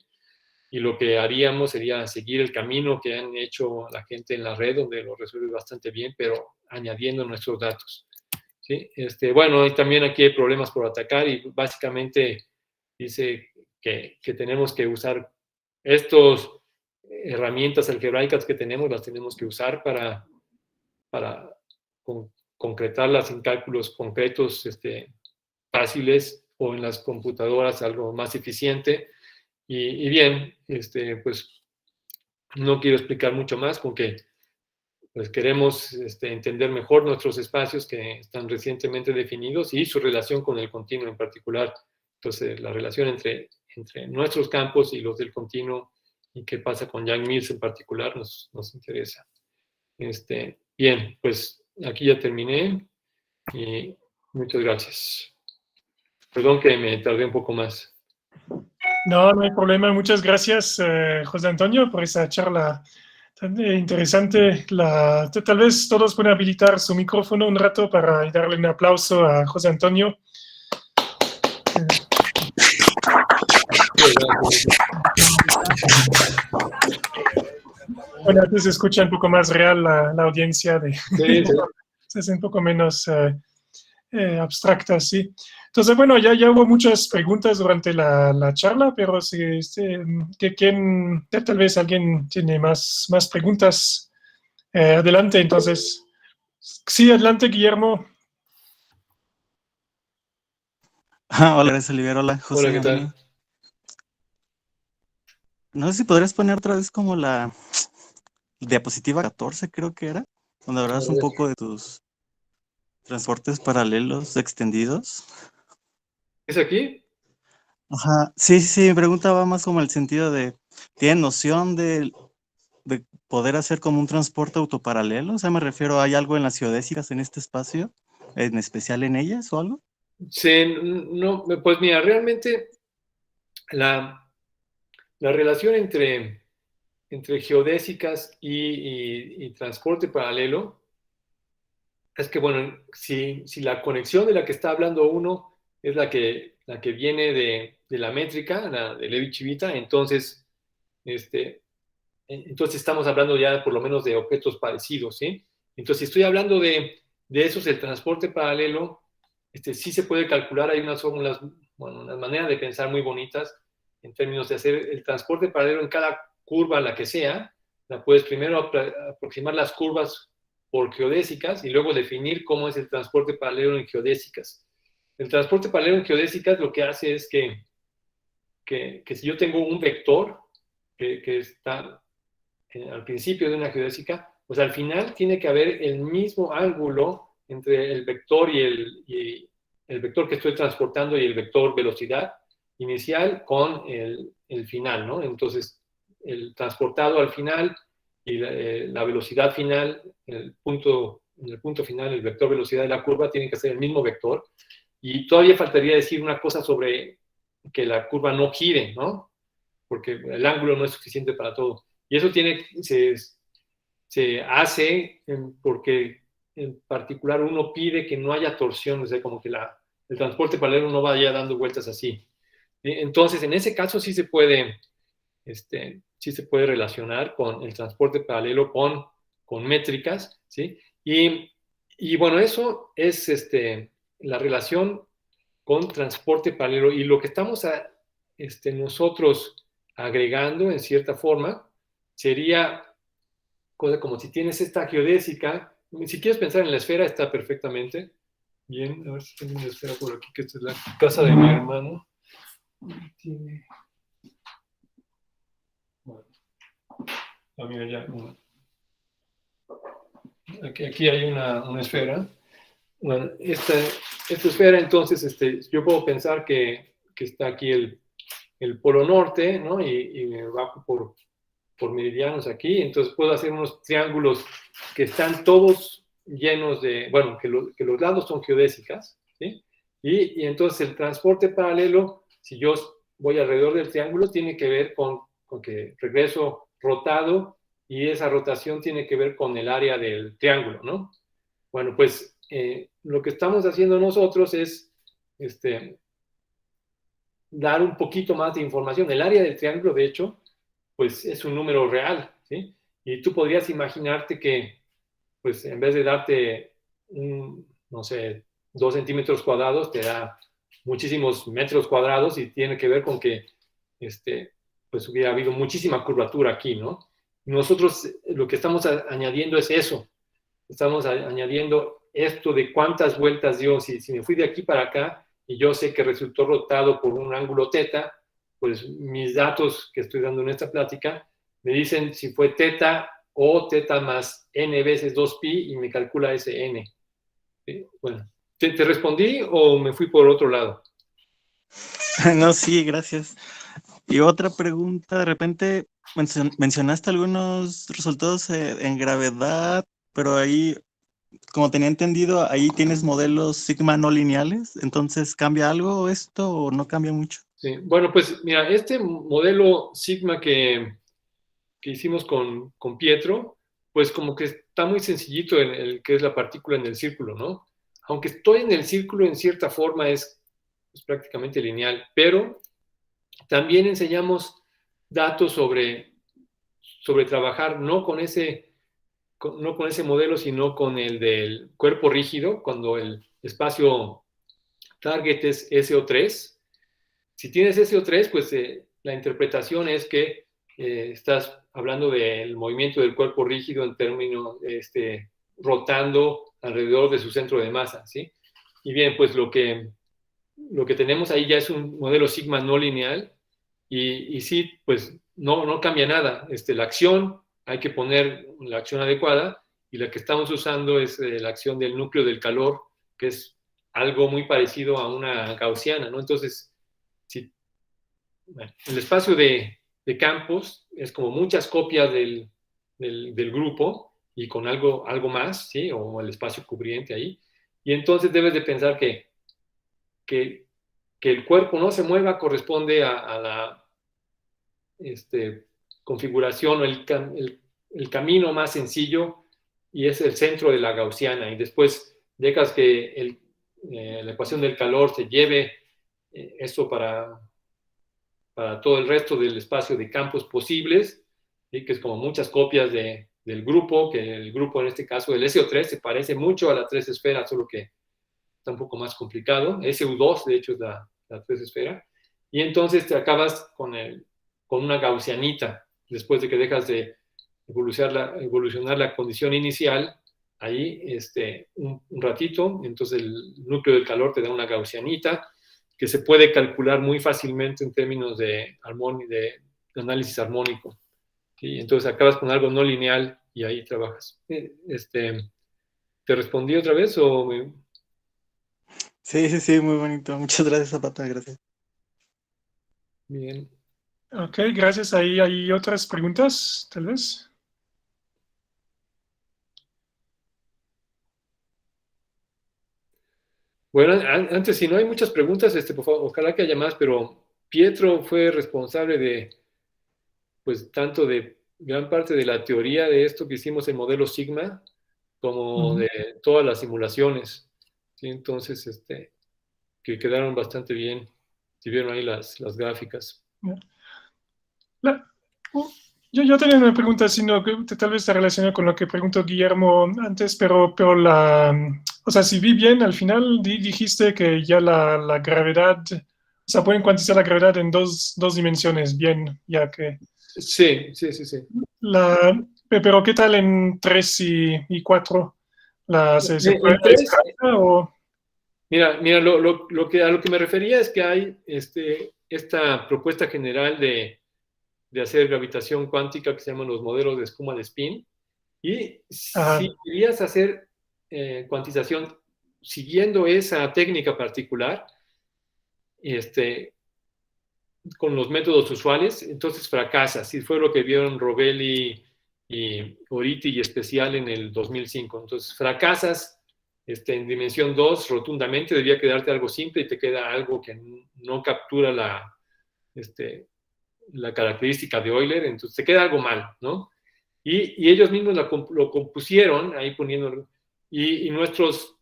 y lo que haríamos sería seguir el camino que han hecho la gente en la red, donde lo resuelve bastante bien, pero añadiendo nuestros datos. ¿Sí? Bueno, y también aquí hay problemas por atacar, y básicamente dice que tenemos que usar estas herramientas algebraicas que tenemos, las tenemos que usar para concretarlas en cálculos concretos fáciles, o en las computadoras algo más eficiente. Y bien, pues no quiero explicar mucho más, porque pues queremos entender mejor nuestros espacios que están recientemente definidos y su relación con el continuo en particular. Entonces, la relación entre nuestros campos y los del continuo, y qué pasa con Yang-Mills en particular, nos interesa. Bien, pues aquí ya terminé, y muchas gracias. Perdón que me tardé un poco más. No, no hay problema. Muchas gracias, José Antonio, por esa charla tan interesante. Tal vez todos pueden habilitar su micrófono un rato para darle un aplauso a José Antonio. Bueno, antes se escucha un poco más real la audiencia, Sí. se hace un poco menos abstracta, sí. Entonces, bueno, ya hubo muchas preguntas durante la charla, pero si tal vez alguien tiene más preguntas, adelante. Entonces, sí, adelante, Guillermo. Hola, gracias, Oliver. Hola, José. Hola, ¿qué tal? Antonio. No sé si podrías poner otra vez como la diapositiva 14, creo que era, donde hablabas un poco de tus transportes paralelos extendidos. ¿Es aquí? Ajá, sí, mi pregunta va más como el sentido de, ¿tienen noción de poder hacer como un transporte autoparalelo? O sea, me refiero, ¿hay algo en las geodésicas en este espacio, en especial en ellas o algo? Sí, no, pues mira, realmente la relación entre geodésicas y transporte paralelo es que, bueno, si la conexión de la que está hablando uno es la que viene de la métrica, de Levi-Civita, entonces estamos hablando ya por lo menos de objetos parecidos, ¿sí? Entonces, si estoy hablando de esos, el transporte paralelo, sí se puede calcular. Hay unas fórmulas, bueno, unas maneras de pensar muy bonitas en términos de hacer el transporte paralelo en cada curva, la que sea. La puedes primero aproximar las curvas por geodésicas y luego definir cómo es el transporte paralelo en geodésicas. El transporte paralelo en geodésicas lo que hace es que si yo tengo un vector que está al principio de una geodésica, pues al final tiene que haber el mismo ángulo entre el vector y el vector que estoy transportando y el vector velocidad inicial con el final, ¿no? Entonces, el transportado al final y la velocidad final, en el punto final, el vector velocidad de la curva tiene que ser el mismo vector. Y todavía faltaría decir una cosa sobre que la curva no gire, ¿no? Porque el ángulo no es suficiente para todo. Y eso se hace porque en particular uno pide que no haya torsión, o sea, como que el transporte paralelo no vaya dando vueltas así. Entonces, en ese caso sí se puede sí se puede relacionar con el transporte paralelo con métricas, ¿sí? Y bueno, eso es la relación con transporte paralelo. Y lo que estamos nosotros agregando en cierta forma sería cosa como si tienes esta geodésica, si quieres pensar en la esfera está perfectamente bien. A ver si tengo una esfera por aquí, que esta es la casa de mi hermano. Tiene... Bueno, mira ya. Aquí hay una esfera. Bueno, esta esfera, entonces, yo puedo pensar que está aquí el polo norte, ¿no? Y me bajo por meridianos aquí, entonces puedo hacer unos triángulos que están todos llenos de, bueno, que los lados son geodésicas, ¿sí? Y entonces el transporte paralelo, si yo voy alrededor del triángulo, tiene que ver con que regreso rotado y esa rotación tiene que ver con el área del triángulo, ¿no? Bueno, pues lo que estamos haciendo nosotros es dar un poquito más de información. El área del triángulo, de hecho, pues es un número real, ¿sí? Y tú podrías imaginarte que, pues en vez de darte, no sé, 2 centímetros cuadrados, te da muchísimos metros cuadrados y tiene que ver con que, pues hubiera habido muchísima curvatura aquí, ¿no? Nosotros lo que estamos añadiendo es eso. Estamos añadiendo esto de cuántas vueltas dio. Si me fui de aquí para acá y yo sé que resultó rotado por un ángulo teta, pues mis datos que estoy dando en esta plática me dicen si fue teta o teta más n veces 2pi y me calcula ese n. ¿Sí? Bueno, ¿te respondí o me fui por otro lado? No, sí, gracias. Y otra pregunta, de repente mencionaste algunos resultados en gravedad, pero ahí, como tenía entendido, ahí tienes modelos sigma no lineales, entonces ¿cambia algo esto o no cambia mucho? Sí, bueno, pues mira, este modelo sigma que hicimos con Pietro, pues como que está muy sencillito en el que es la partícula en el círculo, ¿no? Aunque estoy en el círculo en cierta forma es prácticamente lineal, pero también enseñamos datos sobre trabajar no con ese modelo, sino con el del cuerpo rígido, cuando el espacio target es SO3. Si tienes SO3, pues la interpretación es que estás hablando del movimiento del cuerpo rígido en términos rotando alrededor de su centro de masa, ¿sí? Y bien, pues lo que tenemos ahí ya es un modelo sigma no lineal y sí, pues no cambia nada. La acción, hay que poner la acción adecuada y la que estamos usando es la acción del núcleo del calor, que es algo muy parecido a una gaussiana, ¿no? Entonces, si bueno, el espacio de campos es como muchas copias del grupo y con algo más, ¿sí? O el espacio cubriente ahí. Y entonces debes de pensar que el cuerpo no se mueva corresponde a la configuración o el camino más sencillo y es el centro de la gaussiana. Y después dejas que la ecuación del calor se lleve eso para todo el resto del espacio de campos posibles, ¿sí? Que es como muchas copias del grupo, que el grupo en este caso, el SO3, se parece mucho a la 3 esfera, solo que está un poco más complicado. SU2, de hecho, es la 3 esfera. Y entonces te acabas con una gaussianita, después de que dejas de evolucionar la condición inicial, ahí un ratito, entonces el núcleo del calor te da una gaussianita, que se puede calcular muy fácilmente en términos de análisis armónico. ¿Sí? Entonces acabas con algo no lineal y ahí trabajas. ¿Te respondí otra vez o Sí, sí, sí, muy bonito. Muchas gracias, Zapata, gracias. Bien. Ok, gracias. Ahí hay otras preguntas, tal vez. Bueno, antes, si no hay muchas preguntas, por favor, ojalá que haya más, pero Pietro fue responsable de, pues, tanto de gran parte de la teoría de esto que hicimos en modelo Sigma, como de todas las simulaciones. ¿Sí? Entonces, que quedaron bastante bien. Si vieron ahí las gráficas. La- Yo tenía una pregunta, sino que tal vez está relacionada con lo que preguntó Guillermo antes, pero o sea, si vi bien, al final dijiste que ya la gravedad, o sea, pueden cuantizar la gravedad en dos dimensiones, bien, ya que Sí. pero ¿qué tal en 3 y 4? ¿Se puede En 3, descartar o? mira, a lo que me refería es que hay esta propuesta general de hacer gravitación cuántica que se llaman los modelos de espuma de spin. Y Ajá. si querías hacer cuantización siguiendo esa técnica particular, con los métodos usuales, entonces fracasas. Y fue lo que vieron Rovelli y Oriti y Especial en el 2005. Entonces fracasas en dimensión 2 rotundamente, debía quedarte algo simple y te queda algo que no captura la característica de Euler, entonces te queda algo mal, ¿no? Y ellos mismos lo compusieron, ahí poniendo, y nuestros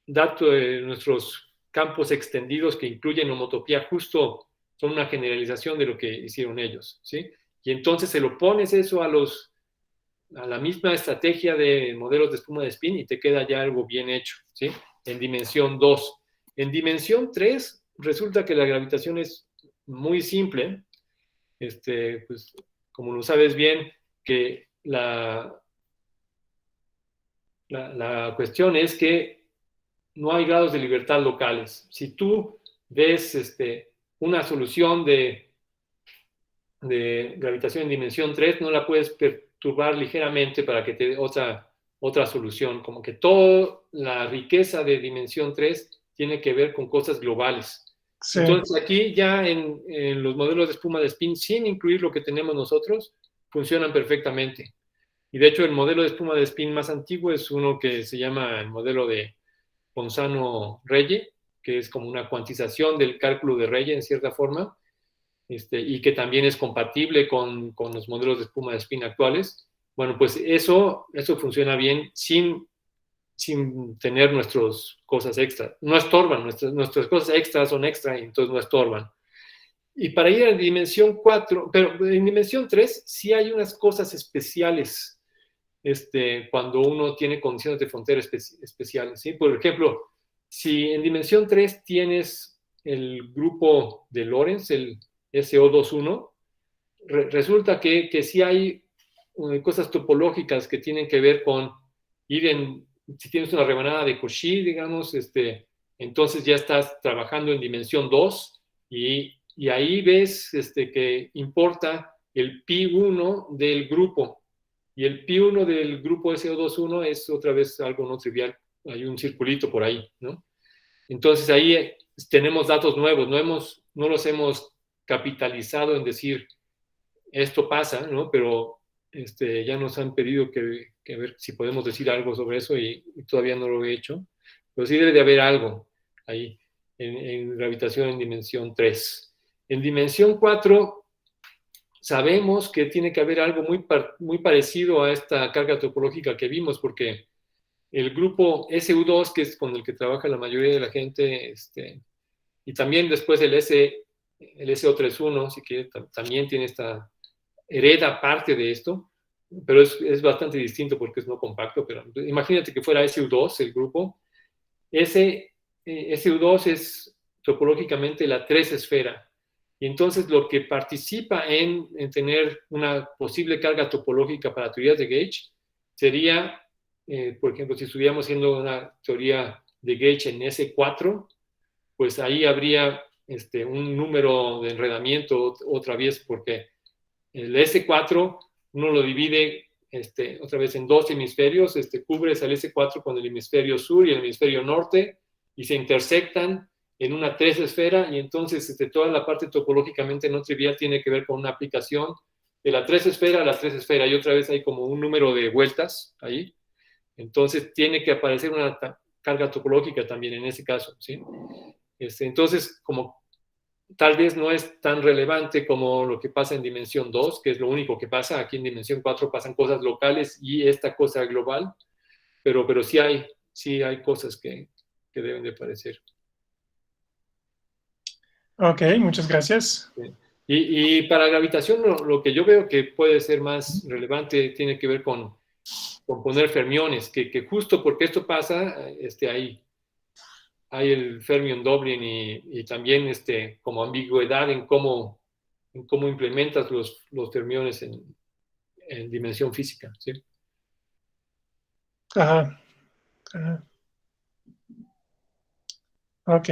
datos, nuestros campos extendidos que incluyen homotopía justo son una generalización de lo que hicieron ellos, ¿sí? Y entonces se lo pones eso a la misma estrategia de modelos de espuma de spin y te queda ya algo bien hecho, ¿sí? En dimensión 2. En dimensión 3 resulta que la gravitación es muy simple, pues como lo sabes bien, que la cuestión es que no hay grados de libertad locales. Si tú ves una solución de gravitación en dimensión 3, no la puedes perturbar ligeramente para que te dé otra solución. Como que toda la riqueza de dimensión 3 tiene que ver con cosas globales. Sí. Entonces aquí ya en los modelos de espuma de spin, sin incluir lo que tenemos nosotros, funcionan perfectamente. Y de hecho el modelo de espuma de spin más antiguo es uno que se llama el modelo de Ponzano-Reye, que es como una cuantización del cálculo de Reye en cierta forma, y que también es compatible con los modelos de espuma de spin actuales. Bueno, pues eso funciona bien sin tener nuestras cosas extras. No estorban, nuestras cosas extras son extra y entonces no estorban. Y para ir a dimensión 4, pero en dimensión 3 sí hay unas cosas especiales cuando uno tiene condiciones de frontera especiales, ¿sí? Por ejemplo, si en dimensión 3 tienes el grupo de Lorentz, el SO21, resulta que sí hay cosas topológicas que tienen que ver con si tienes una rebanada de Cauchy, digamos, entonces ya estás trabajando en dimensión 2 y ahí ves que importa el pi1 del grupo. Y el pi1 del grupo SO21 es otra vez algo no trivial. Hay un circulito por ahí, ¿no? Entonces ahí tenemos datos nuevos, no los hemos capitalizado en decir esto pasa, ¿no? Pero ya nos han pedido que ver si podemos decir algo sobre eso y todavía no lo he hecho. Pero sí debe de haber algo ahí en gravitación en dimensión 3. En dimensión 4 sabemos que tiene que haber algo muy parecido a esta carga topológica que vimos, porque el grupo SU2, que es con el que trabaja la mayoría de la gente, y también después el SO31, si quiere, también tiene hereda parte de esto, pero es bastante distinto porque es no compacto, pero imagínate que fuera SU2 el grupo. SU2 es topológicamente la 3 esfera. Y entonces lo que participa en tener una posible carga topológica para teorías de gauge sería, por ejemplo, si estuviéramos haciendo una teoría de gauge en S4, pues ahí habría un número de enredamiento otra vez, porque el S4 uno lo divide otra vez en dos hemisferios, cubres al S4 con el hemisferio sur y el hemisferio norte, y se intersectan en una 3 esfera, y entonces toda la parte topológicamente no trivial tiene que ver con una aplicación de la 3 esfera a la 3 esfera, y otra vez hay como un número de vueltas ahí, entonces tiene que aparecer una carga topológica también en ese caso, ¿sí? Entonces, como tal vez no es tan relevante como lo que pasa en dimensión 2, que es lo único que pasa, aquí en dimensión 4 pasan cosas locales y esta cosa global, pero sí hay cosas que deben de aparecer. Ok, muchas gracias. Y para gravitación lo que yo veo que puede ser más relevante tiene que ver con poner fermiones, que justo porque esto pasa, hay el fermion doubling y también como ambigüedad en cómo implementas los fermiones en dimensión física. ¿Sí? Ajá. Ajá. Ok.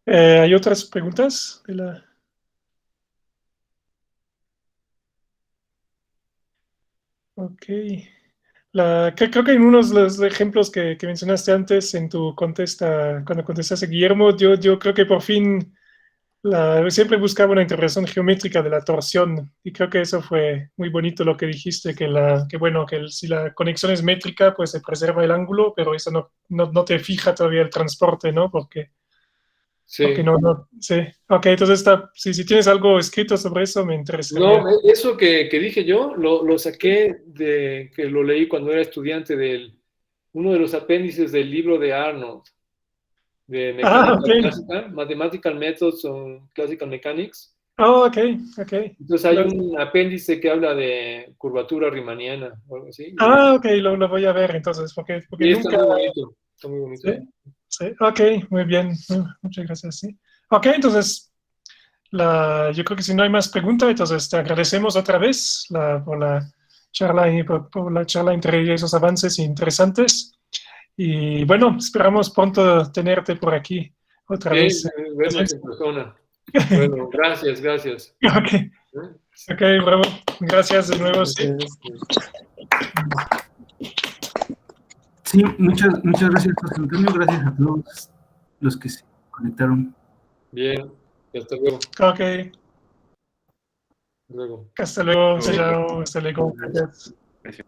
¿Hay otras preguntas? Ok. Creo que en unos de los ejemplos que mencionaste antes en tu cuando contestaste Guillermo, yo creo que por fin siempre buscaba una interpretación geométrica de la torsión y creo que eso fue muy bonito lo que dijiste, que si la conexión es métrica, pues se preserva el ángulo, pero eso no te fija todavía el transporte, ¿no? Porque Sí. sí. Ok, entonces si tienes algo escrito sobre eso, me interesaría. No, eso que dije yo lo saqué de que lo leí cuando era estudiante uno de los apéndices del libro de Arnold, de mecánica Ok. clásica, Mathematical Methods on Classical Mechanics. Oh, ok. Entonces hay un apéndice que habla de curvatura riemanniana o algo así. Ok, lo voy a ver entonces, porque Y está nunca. muy bonito, está muy bonito. Sí, sí, ok, muy bien. Muchas gracias, sí. Ok, entonces, yo creo que si no hay más preguntas, entonces te agradecemos otra vez por la charla y por la charla entre esos avances interesantes. Y bueno, esperamos pronto tenerte por aquí otra Sí, vez. vernos en persona. Bueno, gracias. Ok, ok, bravo. Gracias de nuevo, sí. Sí, muchas gracias, José Antonio. Gracias a todos los que se conectaron. Bien, hasta luego. Ok, Hasta luego. hasta luego. Chao, hasta luego. Gracias. Gracias.